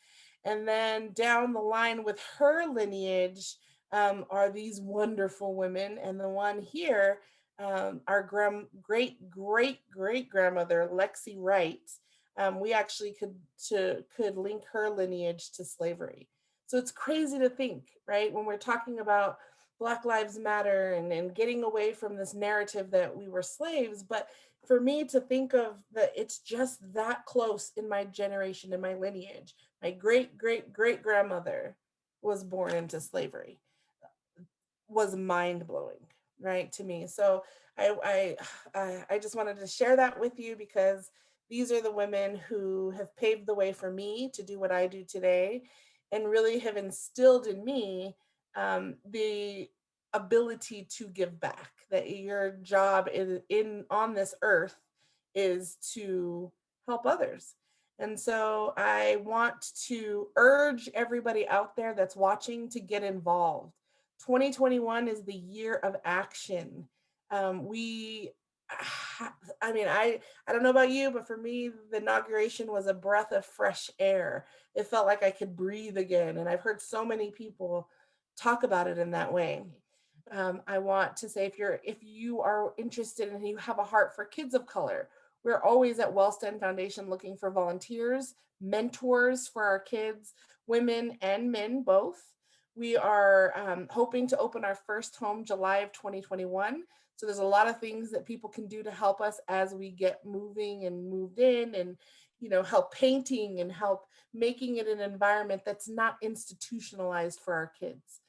And then down the line with her lineage are these wonderful women. And the one here, our great grandmother, Lexi Wright, we actually could link her lineage to slavery. So it's crazy to think, right? When we're talking about Black Lives Matter and getting away from this narrative that we were slaves. But for me to think of that, it's just that close in my generation, in my lineage. My great grandmother was born into slavery, was mind blowing, right, to me. So I just wanted to share that with you, because these are the women who have paved the way for me to do what I do today, and really have instilled in me the ability to give back, that your job on this earth is to help others. And so I want to urge everybody out there that's watching to get involved. 2021 is the year of action. I don't know about you, but for me, the inauguration was a breath of fresh air. It felt like I could breathe again. And I've heard so many people talk about it in that way. I want to say, if you are interested and you have a heart for kids of color, we're always at Wellston Foundation looking for volunteers, mentors for our kids, women and men both. We are hoping to open our first home July of 2021. So there's a lot of things that people can do to help us as we get moving and moved in, and help painting and help making it an environment that's not institutionalized for our kids.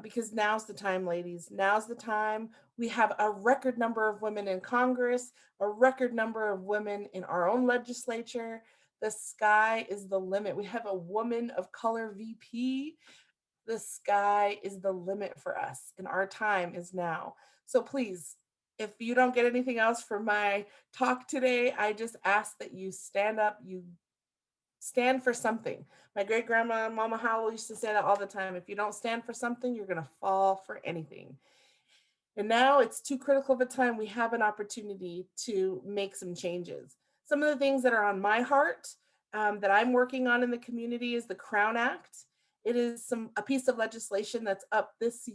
Because now's the time, ladies. Now's the time. We have a record number of women in Congress, a record number of women in our own legislature. The sky is the limit. We have a woman of color VP. The sky is the limit for us, and our time is now. So please, if you don't get anything else from my talk today, I just ask that you stand up, you stand for something. My great grandma, Mama Howell, used to say that all the time. If you don't stand for something, you're going to fall for anything. And now it's too critical of a time. We have an opportunity to make some changes. Some of the things that are on my heart that I'm working on in the community is the Crown Act. It is a piece of legislation that's up this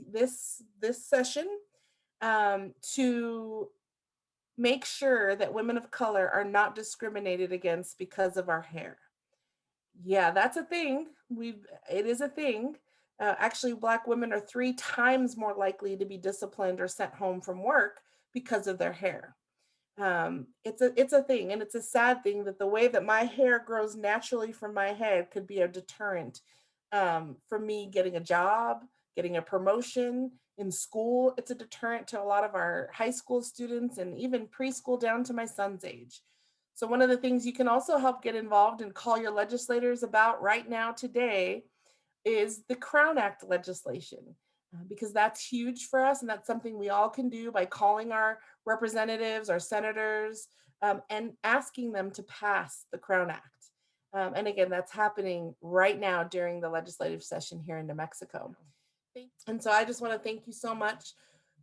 session to make sure that women of color are not discriminated against because of our hair. Yeah, that's a thing. It is a thing. Actually, Black women are 3 times more likely to be disciplined or sent home from work because of their hair. It's a thing, and it's a sad thing that the way that my hair grows naturally from my head could be a deterrent for me getting a job, getting a promotion in school. It's a deterrent to a lot of our high school students and even preschool down to my son's age. So one of the things you can also help get involved and call your legislators about right now today is the Crown Act legislation, because that's huge for us. And that's something we all can do by calling our representatives, our senators, and asking them to pass the Crown Act. And again, that's happening right now during the legislative session here in New Mexico. And so I just want to thank you so much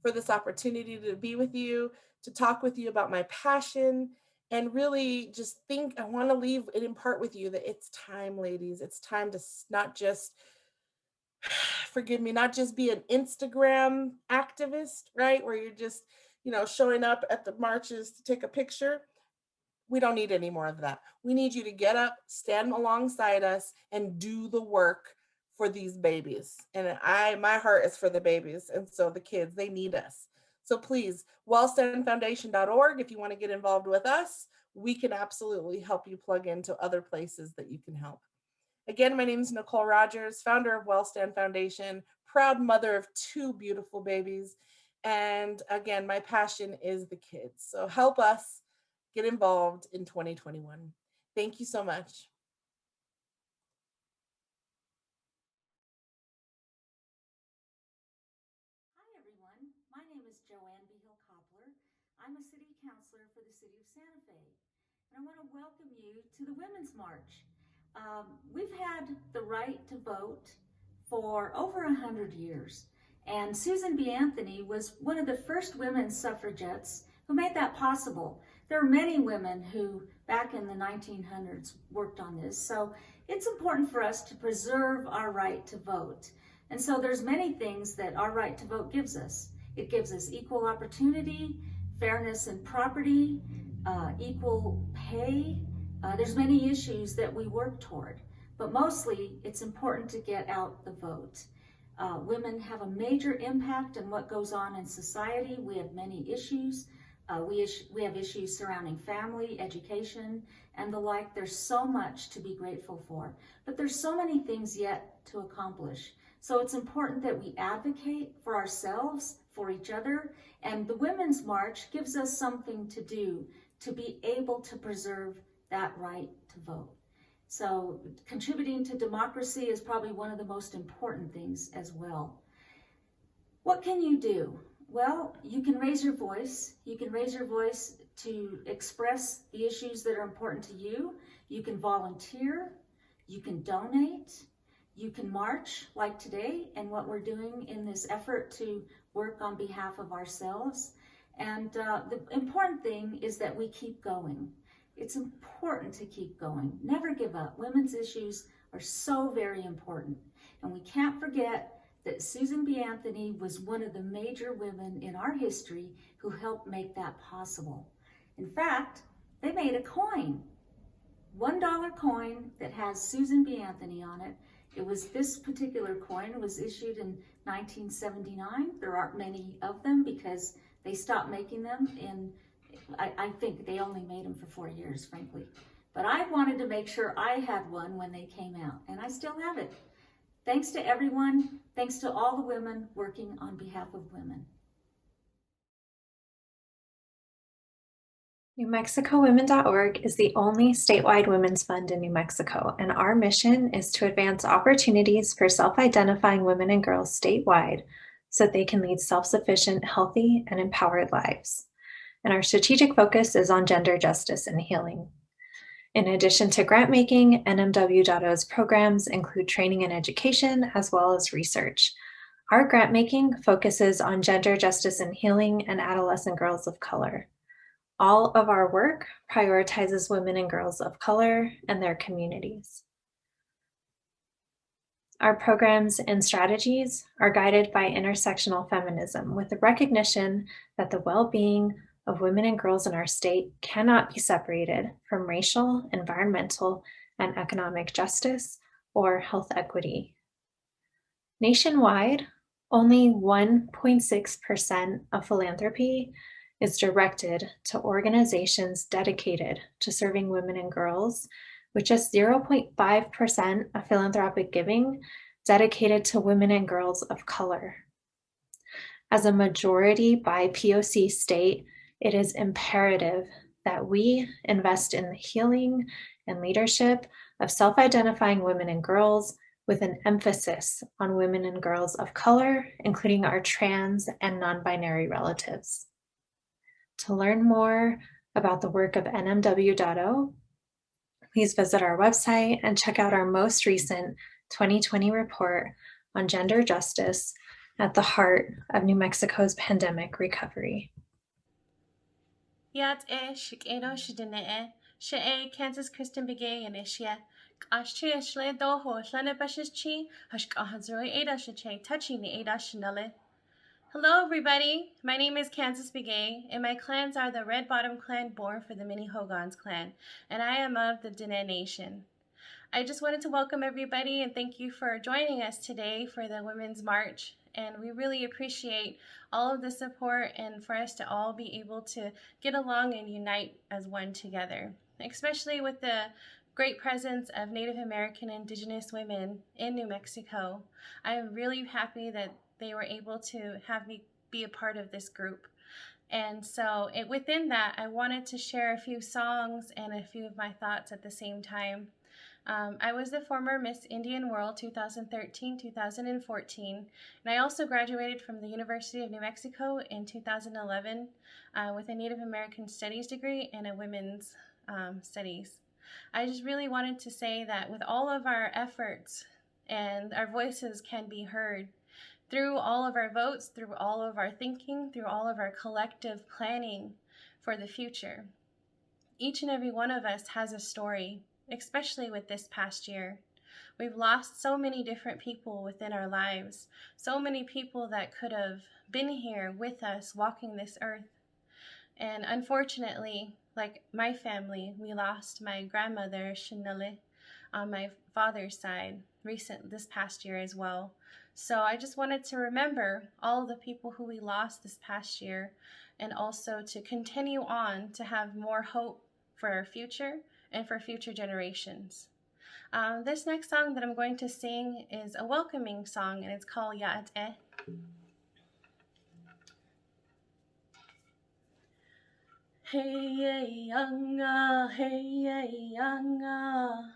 for this opportunity to be with you, to talk with you about my passion, and really just I want to leave it in part with you that it's time, ladies. It's time to not just, forgive me, not just be an Instagram activist, right? Where you're just, showing up at the marches to take a picture. We don't need any more of that. We need you to get up, stand alongside us, and do the work for these babies. And my heart is for the babies. And so the kids, they need us. So please, wellstandfoundation.org, if you want to get involved with us, we can absolutely help you plug into other places that you can help. Again, my name is Nicole Rogers, founder of WellStand Foundation, proud mother of 2 beautiful babies. And again, my passion is the kids. So help us get involved in 2021. Thank you so much. My name is Joanne Behill-Koppler. I'm a city councilor for the city of Santa Fe, and I want to welcome you to the Women's March. We've had the right to vote for over 100 years, and Susan B. Anthony was one of the first women suffragettes who made that possible. There are many women who, back in the 1900s, worked on this, so it's important for us to preserve our right to vote. And so there's many things that our right to vote gives us. It gives us equal opportunity, fairness in property, equal pay. There's many issues that we work toward, but mostly it's important to get out the vote. Women have a major impact on what goes on in society. We have many issues. We have issues surrounding family, education, and the like. There's so much to be grateful for, but there's so many things yet to accomplish. So it's important that we advocate for ourselves, for each other, and the Women's March gives us something to do to be able to preserve that right to vote. So contributing to democracy is probably one of the most important things as well. What can you do? Well, you can raise your voice. You can raise your voice to express the issues that are important to you. You can volunteer. You can donate. You can march like today and what we're doing in this effort to work on behalf of ourselves. And the important thing is that we keep going. It's important to keep going. Never give up. Women's issues are so very important. And we can't forget that Susan B. Anthony was one of the major women in our history who helped make that possible. In fact, they made a coin, $1 coin that has Susan B. Anthony on it. It was this particular coin was issued in 1979. There aren't many of them because they stopped making them I think they only made them for 4 years, frankly. But I wanted to make sure I had one when they came out, and I still have it. Thanks to everyone. Thanks to all the women working on behalf of women. NewMexicoWomen.org is the only statewide women's fund in New Mexico, and our mission is to advance opportunities for self-identifying women and girls statewide so that they can lead self-sufficient, healthy, and empowered lives. And our strategic focus is on gender justice and healing. In addition to grant making, NMW.O's programs include training and education, as well as research. Our grant making focuses on gender justice and healing and adolescent girls of color. All of our work prioritizes women and girls of color and their communities. Our programs and strategies are guided by intersectional feminism with the recognition that the well-being of women and girls in our state cannot be separated from racial, environmental, and economic justice or health equity. Nationwide, only 1.6% of philanthropy is directed to organizations dedicated to serving women and girls, with just 0.5% of philanthropic giving dedicated to women and girls of color. As a majority by POC state, it is imperative that we invest in the healing and leadership of self-identifying women and girls with an emphasis on women and girls of color, including our trans and non-binary relatives. To learn more about the work of NMW.O, please visit our website and check out our most recent 2020 report on gender justice at the heart of New Mexico's pandemic recovery. Yat shikeno shidene she Kansas Kristen Begay and Ishia. Ashchi shle doho shlane bashichi hashkahazuri ada shiche touching the ada shinale. Hello everybody, my name is Kansas Begay and my clans are the Red Bottom Clan born for the Minihogans clan, and I am of the Diné Nation. I just wanted to welcome everybody and thank you for joining us today for the Women's March, and we really appreciate all of the support and for us to all be able to get along and unite as one together, especially with the great presence of Native American Indigenous women in New Mexico. I am really happy that they were able to have me be a part of this group. And so within that, I wanted to share a few songs and a few of my thoughts at the same time. I was the former Miss Indian World 2013-2014, and I also graduated from the University of New Mexico in 2011 with a Native American Studies degree and a Women's Studies. I just really wanted to say that with all of our efforts and our voices can be heard, through all of our votes, through all of our thinking, through all of our collective planning for the future. Each and every one of us has a story, especially with this past year. We've lost so many different people within our lives, so many people that could have been here with us walking this earth. And unfortunately, like my family, we lost my grandmother, Shinale, on my father's side this past year as well. So I just wanted to remember all the people who we lost this past year, and also to continue on to have more hope for our future and for future generations. This next song that I'm going to sing is a welcoming song, and it's called Ya'at'eh. Hey yanga, hey yanga,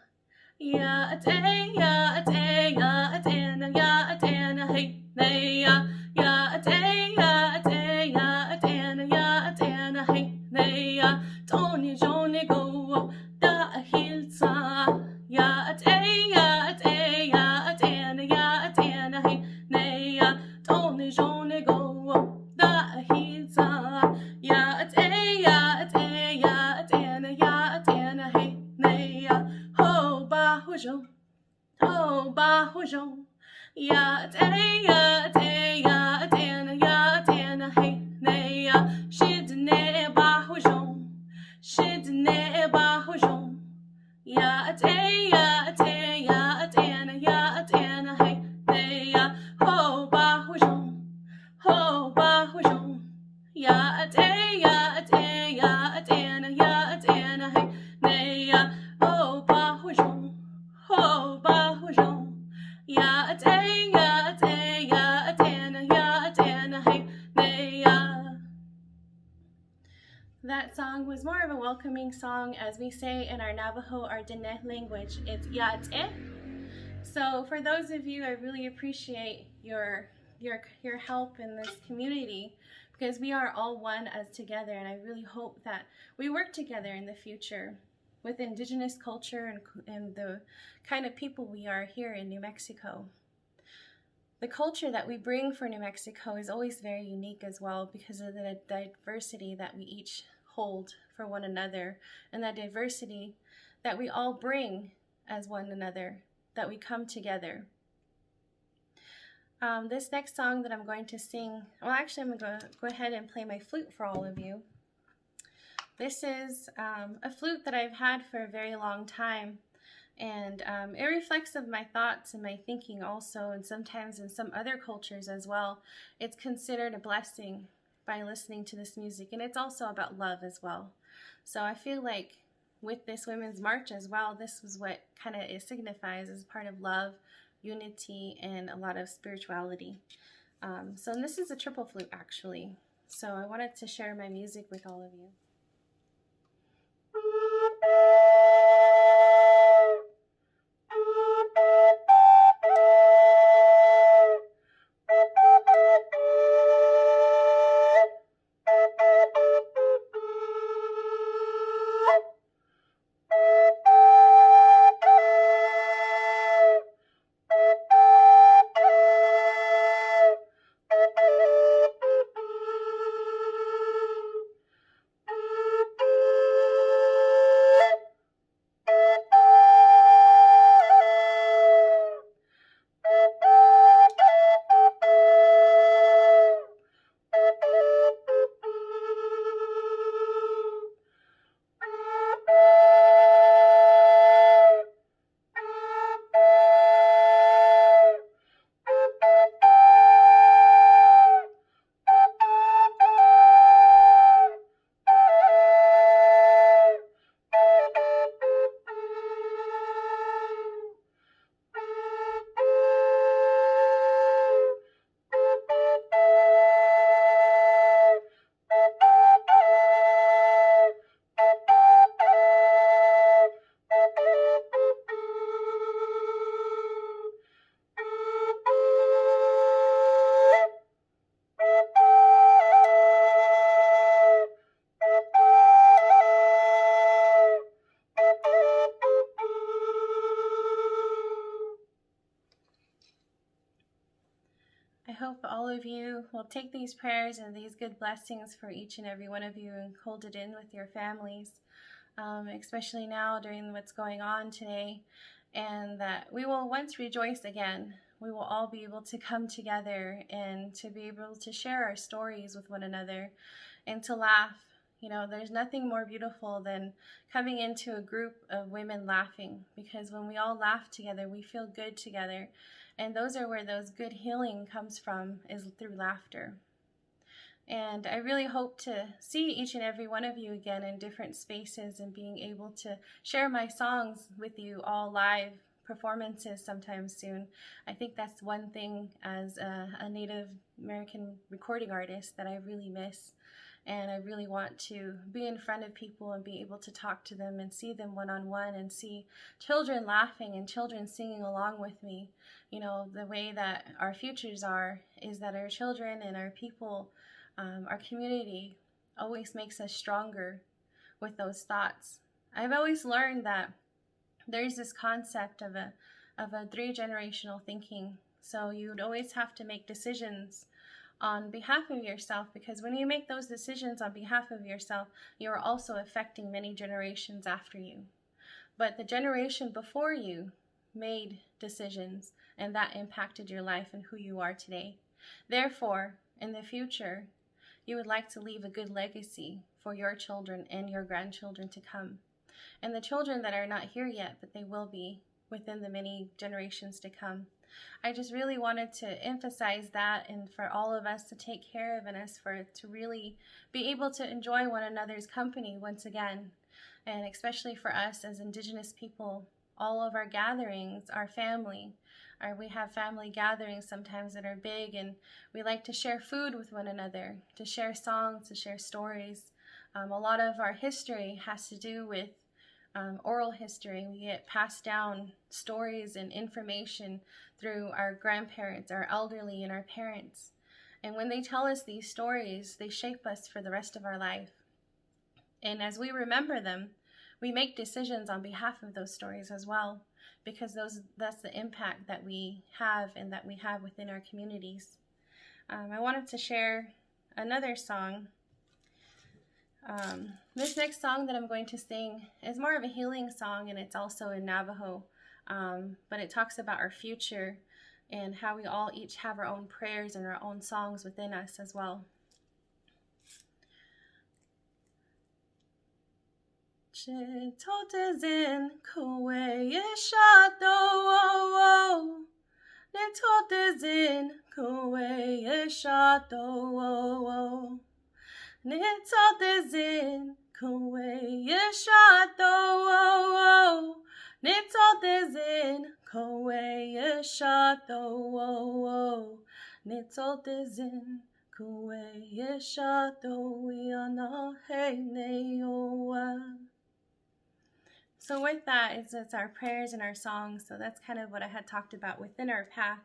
Ya'at'eh, Ya'at'eh, Ya'at'eh, Ya'at'eh, hey ya, Ya'at'eh, Ya'at'eh, Ya'at'eh, Ya'at'eh, hey ya, Tony Johnny go, da hilsa, Ya'at'eh, Ya'at'eh, Ya'at'eh, Ya'at'eh, hey ya, Tony Johnny go, da hilsa, Ya'at'eh, Ya'at'eh, Ya'at'eh, Ya'at'eh, hey ya, ho bahujo, Ya'at'eh, Ya'at'eh, Ya'at'eh, Ya'at'eh, hey ya, shidne bahujo, Ya'at'eh, Ya'at'eh, Ya'at'eh, Ya'at'eh, hey ya, ho bahujo, Ya'at'eh, Ya'at'eh, Ya'at'eh, Ya'at'eh, hey ya, ho bahujo, Ya'at'eh, Ya'at'eh, Ya'at'eh, Ya'at'eh, hey ya. That song was more of a welcoming song, as we say in our Navajo or Diné language. It's Ya'at'eh. So for those of you, I really appreciate your help in this community, because we are all one as together, and I really hope that we work together in the future with Indigenous culture and the kind of people we are here in New Mexico. The culture that we bring for New Mexico is always very unique as well, because of the diversity that we each hold for one another, and that diversity that we all bring as one another, that we come together. This next song that I'm going to sing, well, actually I'm going to go ahead and play my flute for all of you. This is a flute that I've had for a very long time, and it reflects of my thoughts and my thinking also, and sometimes in some other cultures as well. It's considered a blessing by listening to this music, and it's also about love as well. So I feel like with this Women's March as well, this was what kind of it signifies as part of love, unity, and a lot of spirituality. So this is a triple flute actually. So I wanted to share my music with all of you. of you will take these prayers and these good blessings for each and every one of you and hold it in with your families, especially now during what's going on today, and that we will once rejoice again. We will all be able to come together and to be able to share our stories with one another and to laugh. You know, there's nothing more beautiful than coming into a group of women laughing, because when we all laugh together, we feel good together. And those are where those good healing comes from, is through laughter. And I really hope to see each and every one of you again in different spaces and being able to share my songs with you all live performances sometime soon. I think that's one thing as a Native American recording artist that I really miss. And I really want to be in front of people and be able to talk to them and see them one-on-one and see children laughing and children singing along with me. You know, the way that our futures are is that our children and our people, our community always makes us stronger with those thoughts. I've always learned that there's this concept of a 3-generational thinking. So you'd always have to make decisions on behalf of yourself, because when you make those decisions on behalf of yourself, you're also affecting many generations after you. But the generation before you made decisions, and that impacted your life and who you are today. Therefore, in the future, you would like to leave a good legacy for your children and your grandchildren to come. And the children that are not here yet, but they will be within the many generations to come. I just really wanted to emphasize that, and for all of us to take care of us, for to really be able to enjoy one another's company once again. And especially for us as Indigenous people, all of our gatherings, our family, we have family gatherings sometimes that are big, and we like to share food with one another, to share songs, to share stories. A lot of our history has to do with oral history. We get passed down stories and information through our grandparents, our elderly, and our parents. And when they tell us these stories, they shape us for the rest of our life. And as we remember them, we make decisions on behalf of those stories as well, because that's the impact that we have and that we have within our communities. I wanted to share another song. This next song that I'm going to sing is more of a healing song, and it's also in Navajo, but it talks about our future and how we all each have our own prayers and our own songs within us as well. Chitotezin kuwe yeshato wo, netotezin kuwe yeshato wo. Nitotezin kuwe yeshato wo, nitotezin kuwe yeshato wo, nitotezin kuwe yeshato wiana hey neowa. So with that, it's our prayers and our songs. So that's kind of what I had talked about within our path,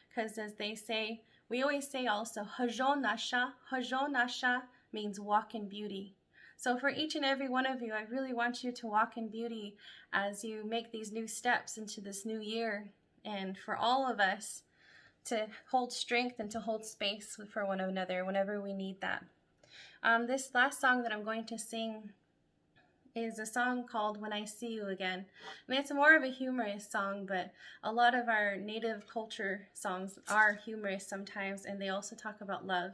because as they say, we always say also hajonasha. Hajonasha means walk in beauty. So for each and every one of you, I really want you to walk in beauty as you make these new steps into this new year, and for all of us to hold strength and to hold space for one another whenever we need that. This last song that I'm going to sing is a song called When I See You Again. I mean, it's more of a humorous song, but a lot of our Native culture songs are humorous sometimes, and they also talk about love.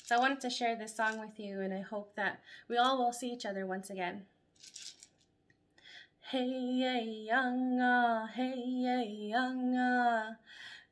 So I wanted to share this song with you, and I hope that we all will see each other once again. Hey, yay, younga, hey, yay, younga.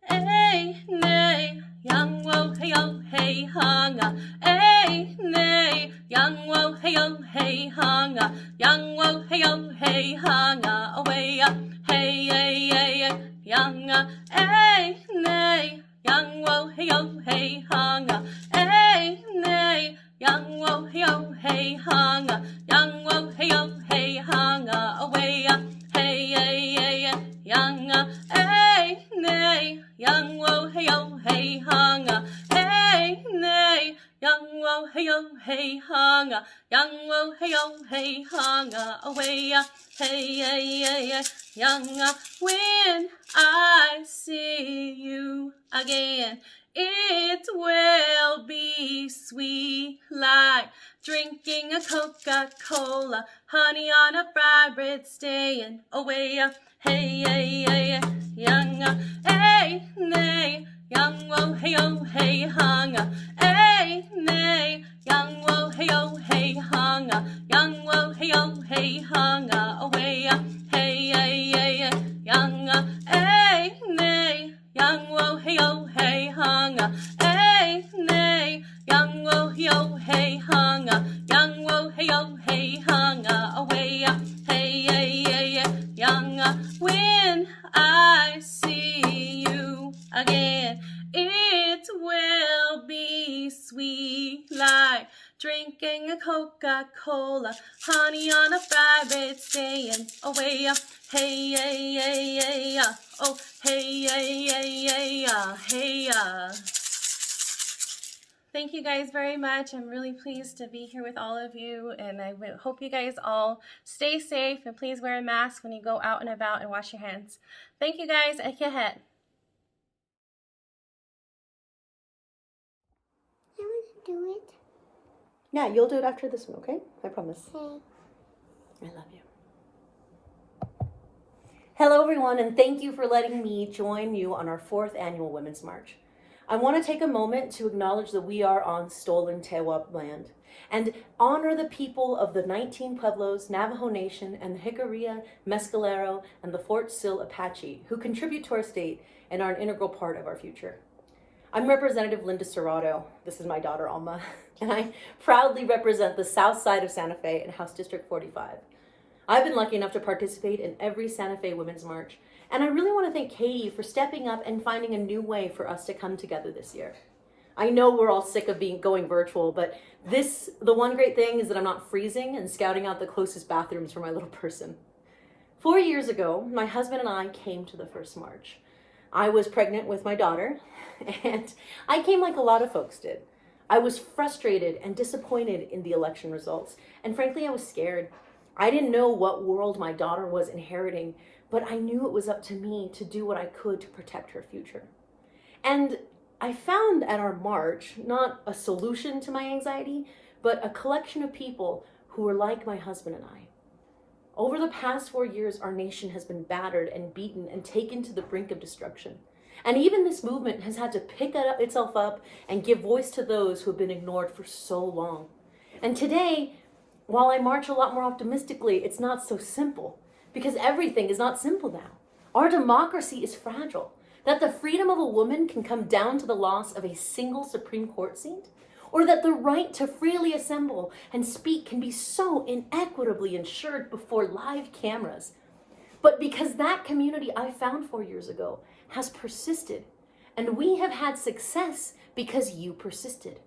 Hey, nay, young wo, hey, yo, hey, hunga. Hey, nay, young wo, hey, yo, hey, hunga. Young wo, hey, yo, hey, hunga. Away up, hey, yay, yay, younga. Hey, nay, young wo, hey, yo, hey, hunga. Hey, nay, young wo, hey, yo, hey, hunga. Young wo, hey, yo, hey, hunga. Away up, hey, yay, yay, younga. Hey, nay, young wo, hey, yo, hey, hunga. Hey, nay, young wo, hey, yo, hey, hunga. Young wo, hey, yo, hey, hunga. Away up, hey, yay, yay, younga. When I see you again It will be sweet like drinking a Coca-Cola, honey on a fried bread, staying away. Hey, hey, hey, young, hey, nay, young, whoa, hey, oh, hey, hung, hey, nay, young, whoa, hey, oh, hey, hung, young, whoa, hey, oh, hey, hung, away. Hey, hey, hey, young, hey, nay, young, whoa, hey, oh, hey, hung, hey, nay, young, whoa, hey, oh, hey, hung, young, whoa, hey, oh, hey, hung, away. Hey, hey, hey, young, when I see you again, it will be sweet like drinking a Coca-Cola, honey on a fried bread, staying away. Hey, hey, hey, hey, oh, hey, hey, hey, hey, hey. Thank you guys very much. I'm really pleased to be here with all of you, and I hope you guys all stay safe, and please wear a mask when you go out and about, and wash your hands. Thank you guys. Ekehet. I want to do it. Yeah, you'll do it after this one, okay? I promise. Okay. I love you. Hello, everyone, and thank you for letting me join you on our 4th annual Women's March. I want to take a moment to acknowledge that we are on stolen Tewa land and honor the people of the 19 Pueblos, Navajo Nation, and the Jicarilla, Mescalero, and the Fort Sill Apache, who contribute to our state and are an integral part of our future. I'm Representative Linda Serrato. This is my daughter, Alma, and I proudly represent the south side of Santa Fe in House District 45. I've been lucky enough to participate in every Santa Fe Women's March, and I really want to thank Katie for stepping up and finding a new way for us to come together this year. I know we're all sick of going virtual, but the one great thing is that I'm not freezing and scouting out the closest bathrooms for my little person. 4 years ago, my husband and I came to the first march. I was pregnant with my daughter, and I came like a lot of folks did. I was frustrated and disappointed in the election results, and frankly, I was scared. I didn't know what world my daughter was inheriting, but I knew it was up to me to do what I could to protect her future. And I found at our march not a solution to my anxiety, but a collection of people who were like my husband and I. Over the past 4 years, our nation has been battered and beaten and taken to the brink of destruction. And even this movement has had to pick itself up and give voice to those who have been ignored for so long. And today, while I march a lot more optimistically, it's not so simple, because everything is not simple now. Our democracy is fragile. That the freedom of a woman can come down to the loss of a single Supreme Court seat, or that the right to freely assemble and speak can be so inequitably ensured before live cameras. But because that community I found 4 years ago has persisted, and we have had success because you persisted.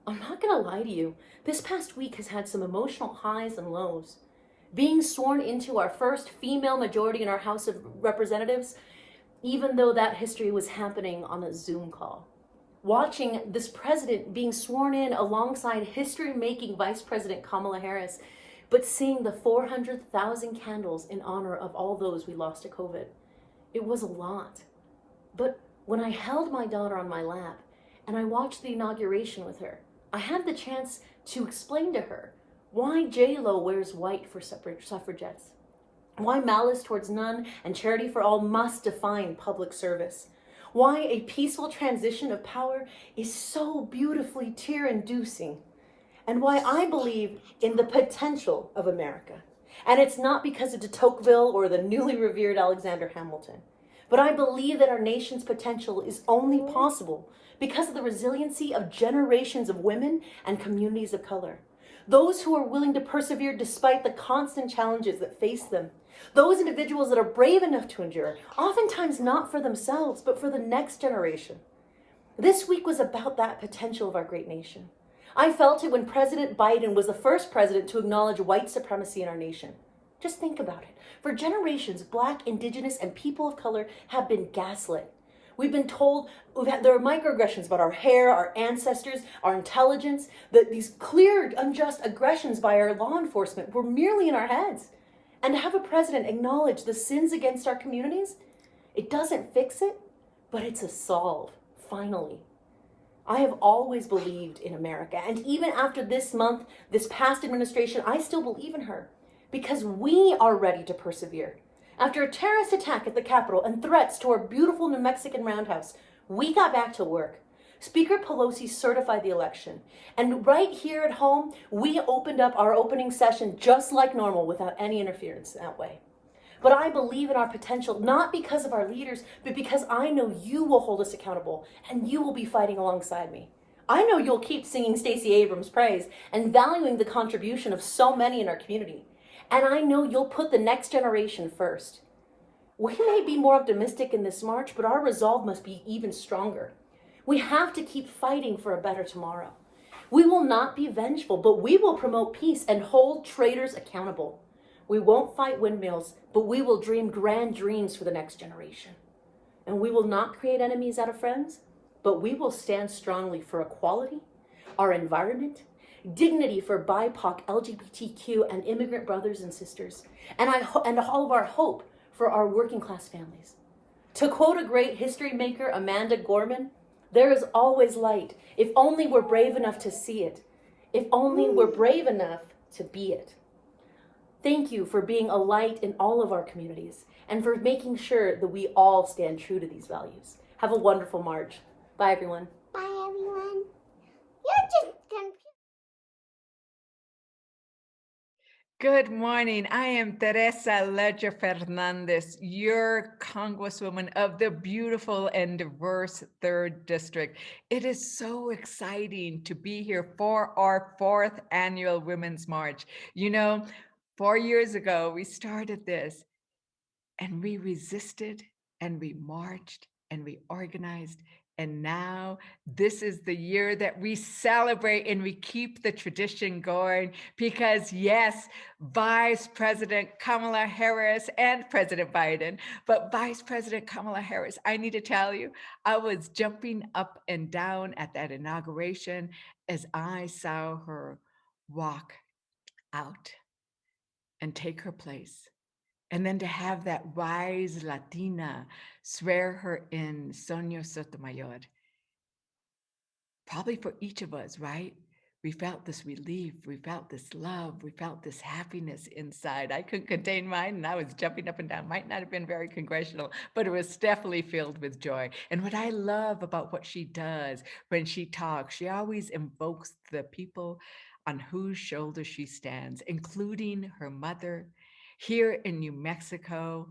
I'm not gonna lie to you, this past week has had some emotional highs and lows. Being sworn into our first female majority in our House of Representatives, even though that history was happening on a Zoom call. Watching this president being sworn in alongside history-making Vice President Kamala Harris, but seeing the 400,000 candles in honor of all those we lost to COVID. It was a lot. But when I held my daughter on my lap and I watched the inauguration with her, I had the chance to explain to her why J-Lo wears white for suffragettes, why malice towards none and charity for all must define public service, why a peaceful transition of power is so beautifully tear-inducing, and why I believe in the potential of America. And it's not because of de Tocqueville or the newly revered Alexander Hamilton, but I believe that our nation's potential is only possible because of the resiliency of generations of women and communities of color. Those who are willing to persevere despite the constant challenges that face them. Those individuals that are brave enough to endure, oftentimes not for themselves, but for the next generation. This week was about that potential of our great nation. I felt it when President Biden was the first president to acknowledge white supremacy in our nation. Just think about it. For generations, Black, Indigenous, and people of color have been gaslit. We've been told there are microaggressions about our hair, our ancestors, our intelligence, that these clear, unjust aggressions by our law enforcement were merely in our heads. And to have a president acknowledge the sins against our communities, it doesn't fix it, but it's a solve, finally. I have always believed in America. And even after this month, this past administration, I still believe in her because we are ready to persevere. After a terrorist attack at the Capitol and threats to our beautiful New Mexican roundhouse, we got back to work. Speaker Pelosi certified the election. And right here at home, we opened up our opening session just like normal without any interference that way. But I believe in our potential, not because of our leaders, but because I know you will hold us accountable and you will be fighting alongside me. I know you'll keep singing Stacey Abrams' praise and valuing the contribution of so many in our community. And I know you'll put the next generation first. We may be more optimistic in this march, but our resolve must be even stronger. We have to keep fighting for a better tomorrow. We will not be vengeful, but we will promote peace and hold traitors accountable. We won't fight windmills, but we will dream grand dreams for the next generation. And we will not create enemies out of friends, but we will stand strongly for equality, our environment, dignity for BIPOC, LGBTQ, and immigrant brothers and sisters, and all of our hope for our working class families. To quote a great history maker, Amanda Gorman, there is always light, if only we're brave enough to see it, if only we're brave enough to be it. Thank you for being a light in all of our communities and for making sure that we all stand true to these values. Have a wonderful march. Bye, everyone. Bye, everyone. You're just confused. Good morning. I am Teresa Ledger Fernandez, your Congresswoman of the beautiful and diverse 3rd District. It is so exciting to be here for our 4th annual Women's March. You know, 4 years ago, we started this and we resisted and we marched and we organized. And now this is the year that we celebrate and we keep the tradition going because yes, Vice President Kamala Harris and President Biden, but Vice President Kamala Harris, I need to tell you, I was jumping up and down at that inauguration as I saw her walk out and take her place. And then to have that wise Latina swear her in, Sonia Sotomayor. Probably for each of us, right? We felt this relief, we felt this love, we felt this happiness inside. I couldn't contain mine and I was jumping up and down. Might not have been very congressional, but it was definitely filled with joy. And what I love about what she does when she talks, she always invokes the people on whose shoulders she stands, including her mother. Here in New Mexico,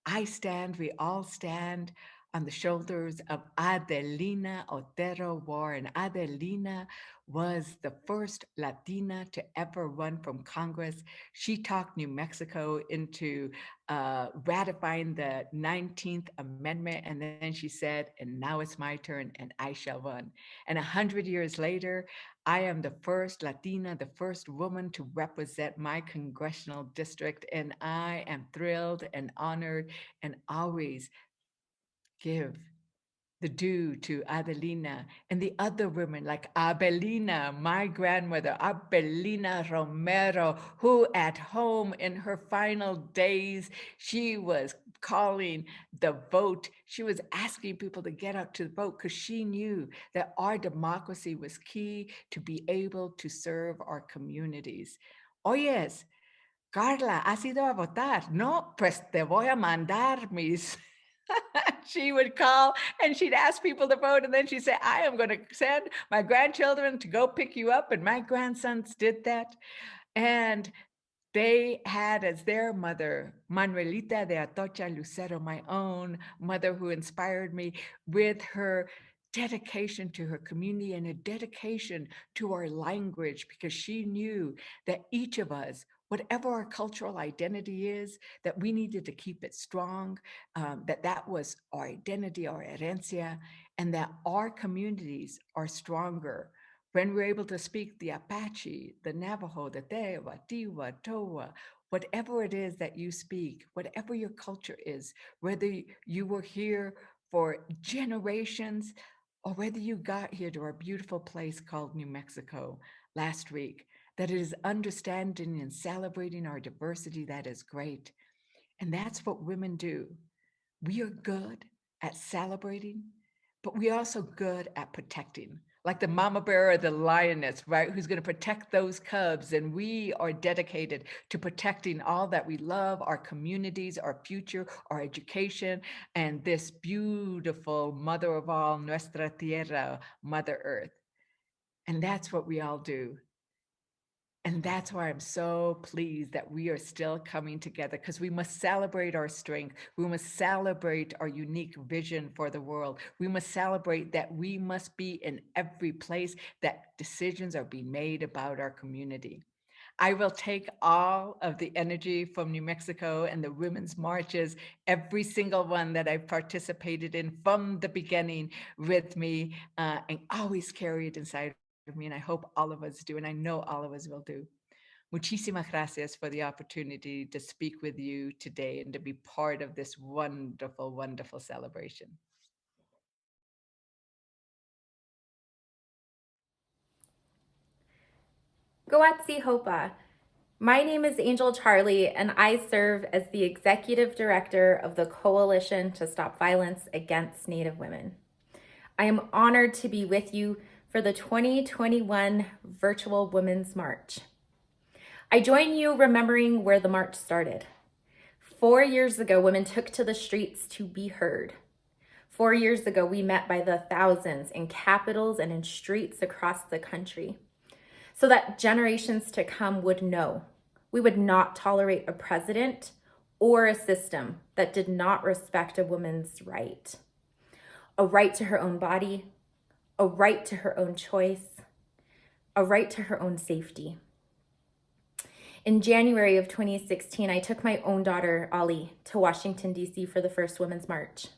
we all stand on the shoulders of Adelina Otero Warren. Adelina was the first Latina to ever run from Congress. She talked New Mexico into ratifying the 19th Amendment. And then she said, and now it's my turn and I shall run. And 100 years later, I am the first Latina, the first woman to represent my congressional district. And I am thrilled and honored and always give the due to Adelina and the other women like Abelina, my grandmother, Abelina Romero, who at home in her final days, she was calling the vote. She was asking people to get out to vote because she knew that our democracy was key to be able to serve our communities. Oyes, Carla, ¿has ido a votar? No, pues te voy a mandar mis... She would call and she'd ask people to vote. And then she'd say, I am going to send my grandchildren to go pick you up. And my grandsons did that. And they had as their mother, Manuelita de Atocha Lucero, my own mother who inspired me with her dedication to her community and a dedication to our language, because she knew that each of us, whatever our cultural identity is, that we needed to keep it strong, that was our identity, our herencia, and that our communities are stronger when we're able to speak the Apache, the Navajo, the Tewa, Tiwa, Towa, whatever it is that you speak, whatever your culture is, whether you were here for generations or whether you got here to our beautiful place called New Mexico last week, that it is understanding and celebrating our diversity that is great. And that's what women do. We are good at celebrating, but we're also good at protecting. like the mama bear or the lioness, right? Who's going to protect those cubs. And we are dedicated to protecting all that we love, our communities, our future, our education, and this beautiful mother of all, Nuestra Tierra, Mother Earth. And that's what we all do. And that's why I'm so pleased that we are still coming together, because we must celebrate our strength. We must celebrate our unique vision for the world. We must celebrate that we must be in every place that decisions are being made about our community. I will take all of the energy from New Mexico and the women's marches, every single one that I've participated in from the beginning, with me, and always carry it inside of me. And I hope all of us do, and I know all of us will do. Muchísimas gracias for the opportunity to speak with you today and to be part of this wonderful, wonderful celebration. Goatsi Hopa. My name is Angel Charlie, and I serve as the Executive Director of the Coalition to Stop Violence Against Native Women. I am honored to be with you for the 2021 Virtual Women's March. I join you remembering where the march started. 4 years ago, women took to the streets to be heard. 4 years ago, we met by the thousands in capitals and in streets across the country, so that generations to come would know we would not tolerate a president or a system that did not respect a woman's right. A right to her own body, a right to her own choice, a right to her own safety. In January of 2016, I took my own daughter, Ali, to Washington, D.C. for the first Women's March.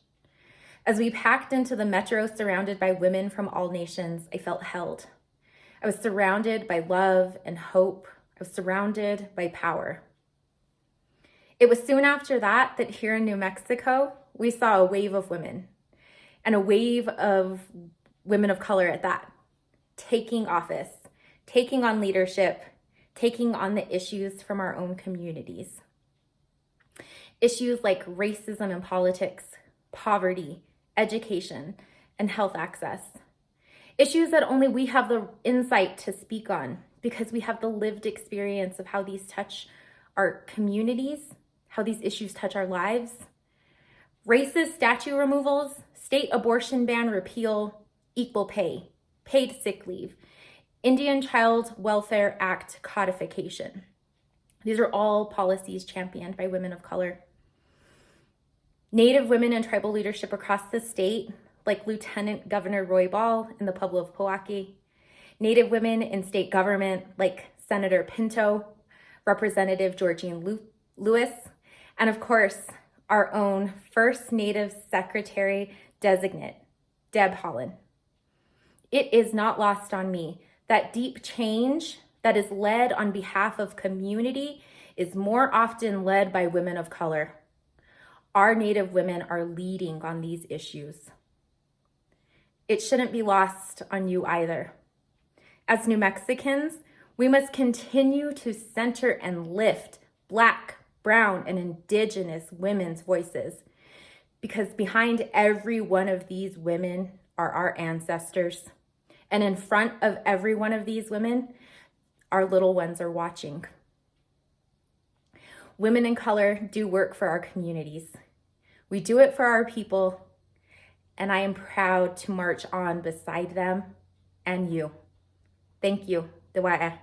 As we packed into the metro surrounded by women from all nations, I felt held. I was surrounded by love and hope. I was surrounded by power. It was soon after that here in New Mexico, we saw a wave of women, and a wave of women of color at that, taking office, taking on leadership, taking on the issues from our own communities. Issues like racism in politics, poverty, education, and health access. Issues that only we have the insight to speak on because we have the lived experience of how these touch our communities, how these issues touch our lives. Racist statue removals, state abortion ban repeal, equal pay, paid sick leave, Indian Child Welfare Act codification. These are all policies championed by women of color. Native women in tribal leadership across the state, like Lieutenant Governor Roy Ball in the Pueblo of Pojoaque, Native women in state government, like Senator Pinto, Representative Georgine Lewis, and of course, our own first Native Secretary Designate, Deb Haaland. It is not lost on me that deep change that is led on behalf of community is more often led by women of color. Our Native women are leading on these issues. It shouldn't be lost on you either. As New Mexicans, we must continue to center and lift Black, Brown, and Indigenous women's voices, because behind every one of these women are our ancestors. And in front of every one of these women, our little ones are watching. Women in color do work for our communities. We do it for our people, and I am proud to march on beside them and you. Thank you. Dewaya.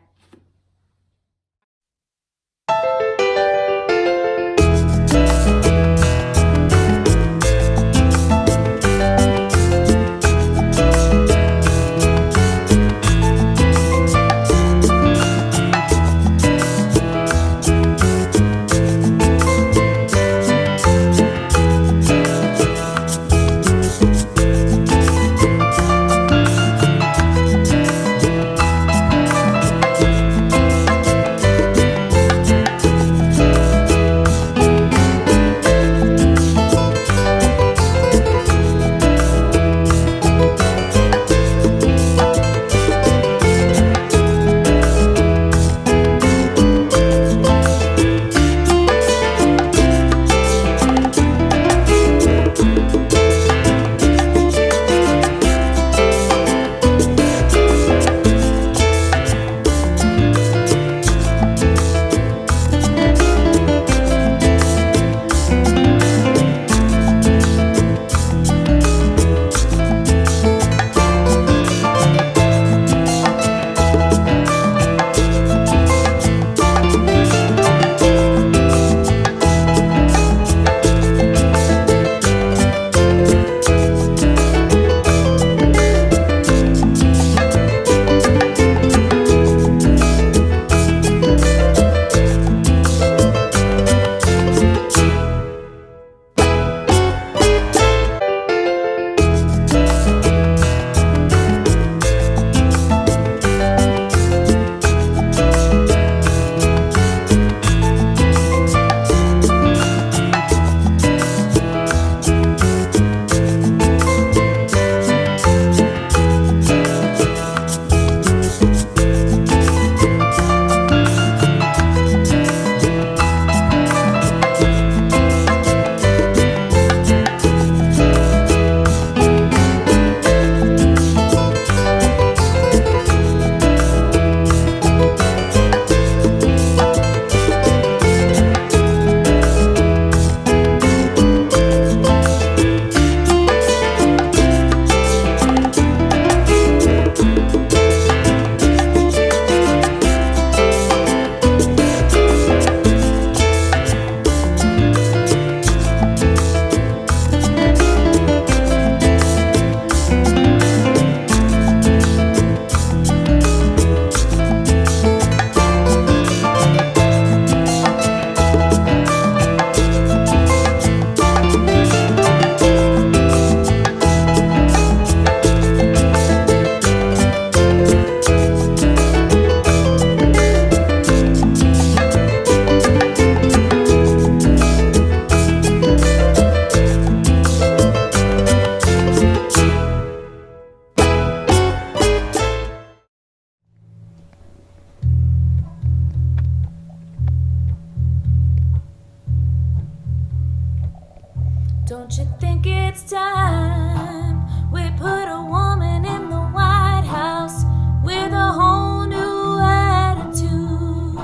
Don't you think it's time we put a woman in the White House with a whole new attitude?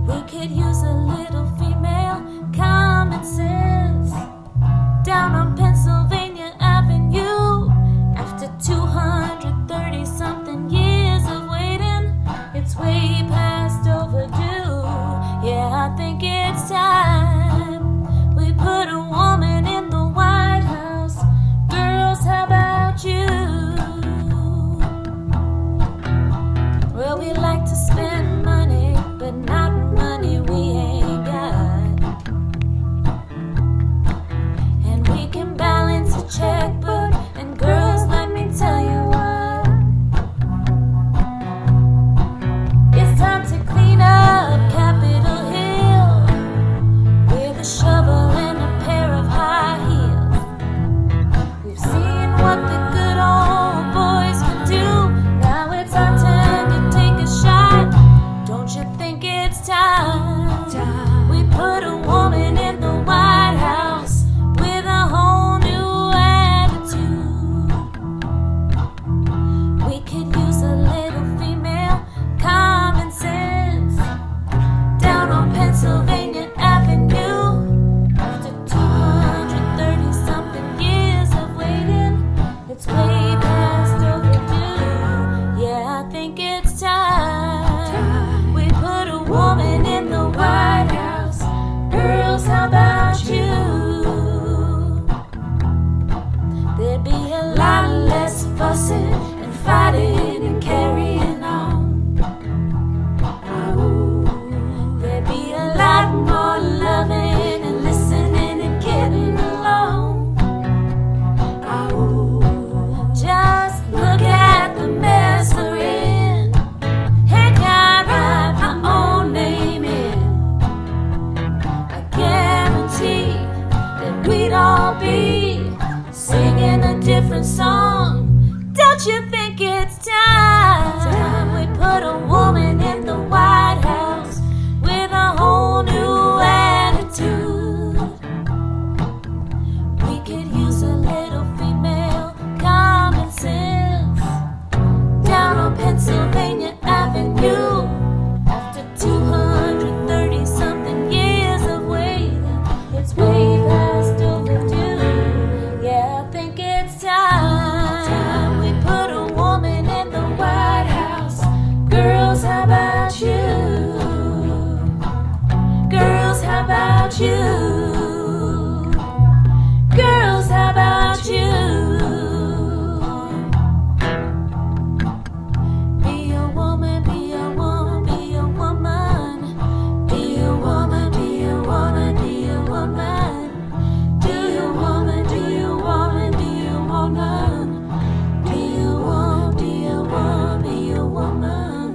We could use a little female common sense down on Pennsylvania Avenue. After 230 something years of waiting, it's way past overdue. Yeah, I think it's time we put a woman in the White House. Girls, how about you? Well, we like to spend money, but not money we ain't got. And we can balance a checkbook, and girls, let me tell you what. It's time to clean up Capitol Hill with a shovel and a pair of high heels. We've seen what the good old boys can do. Now it's our turn to take a shot. Don't you think it's time we put a woman in the White House with a whole new attitude? We could use a little female common sense down on Pennsylvania Avenue. After 230 something years of waiting, it's way past overdue. Yeah, I think it's time we put a woman in the White House. Girls, how about you? There'd be a lot less fussing and fighting and carrying on. There'd be a lot more loving and listening and getting along. Just look at the mess we're in. Heck, I'd write my own name in. I guarantee that we'd all be singing a different song. Don't you think it's time we put a woman in the White House with a whole new attitude? We could use a little female common sense down on Pennsylvania Avenue. After 230 something years of waiting, it's way past overdue. Yeah, I think it's time we put a woman in the White House. Girls, how about you? Girls, how about you? Girls, how about you? Be a woman, be a woman, be a woman. Be a woman, be a woman, be a woman. Be a woman, be a woman, be a woman. Be a woman, be a woman, be a woman.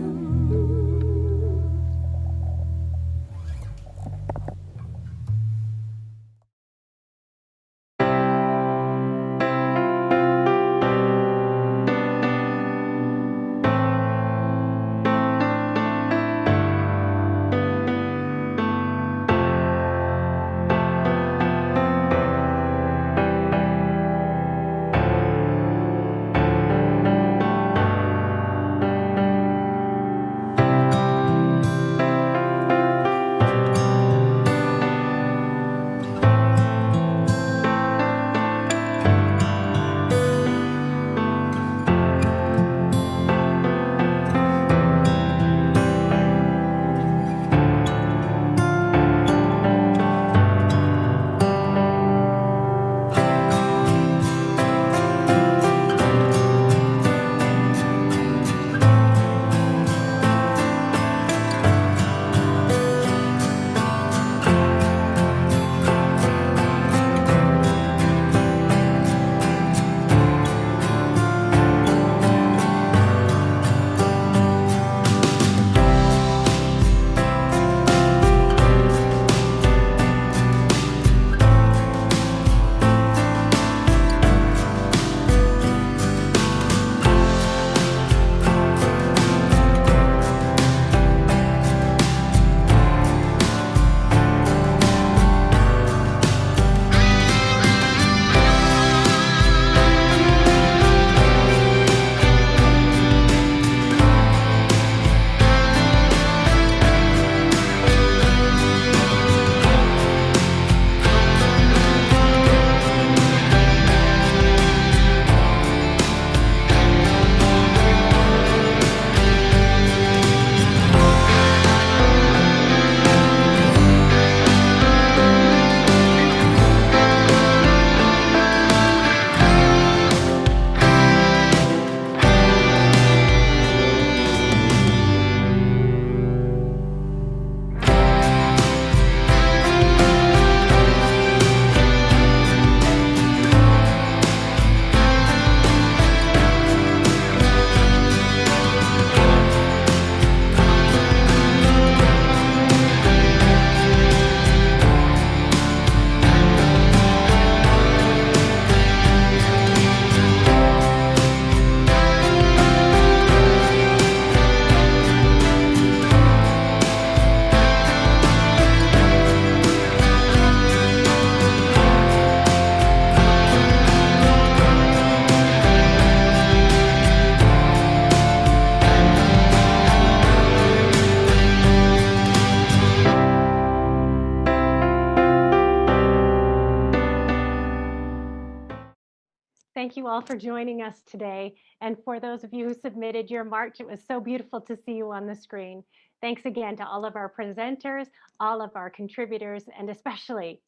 thank you all for joining us today. And for those of you who submitted your march, it was so beautiful to see you on the screen. Thanks again to all of our presenters, all of our contributors, and especially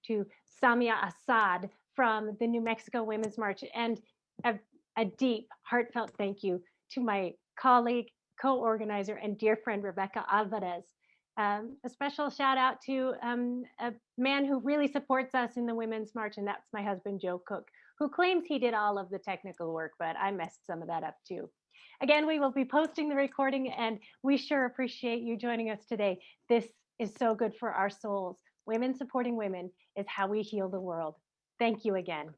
to Samia Assad from the New Mexico Women's March. And a deep, heartfelt thank you to my colleague, co-organizer, and dear friend, Rebecca Alvarez. A special shout out to a man who really supports us in the Women's March, and that's my husband, Joe Cook, who claims he did all of the technical work, but I messed some of that up too. Again, we will be posting the recording, and we sure appreciate you joining us today. This is so good for our souls. Women supporting women is how we heal the world. Thank you again.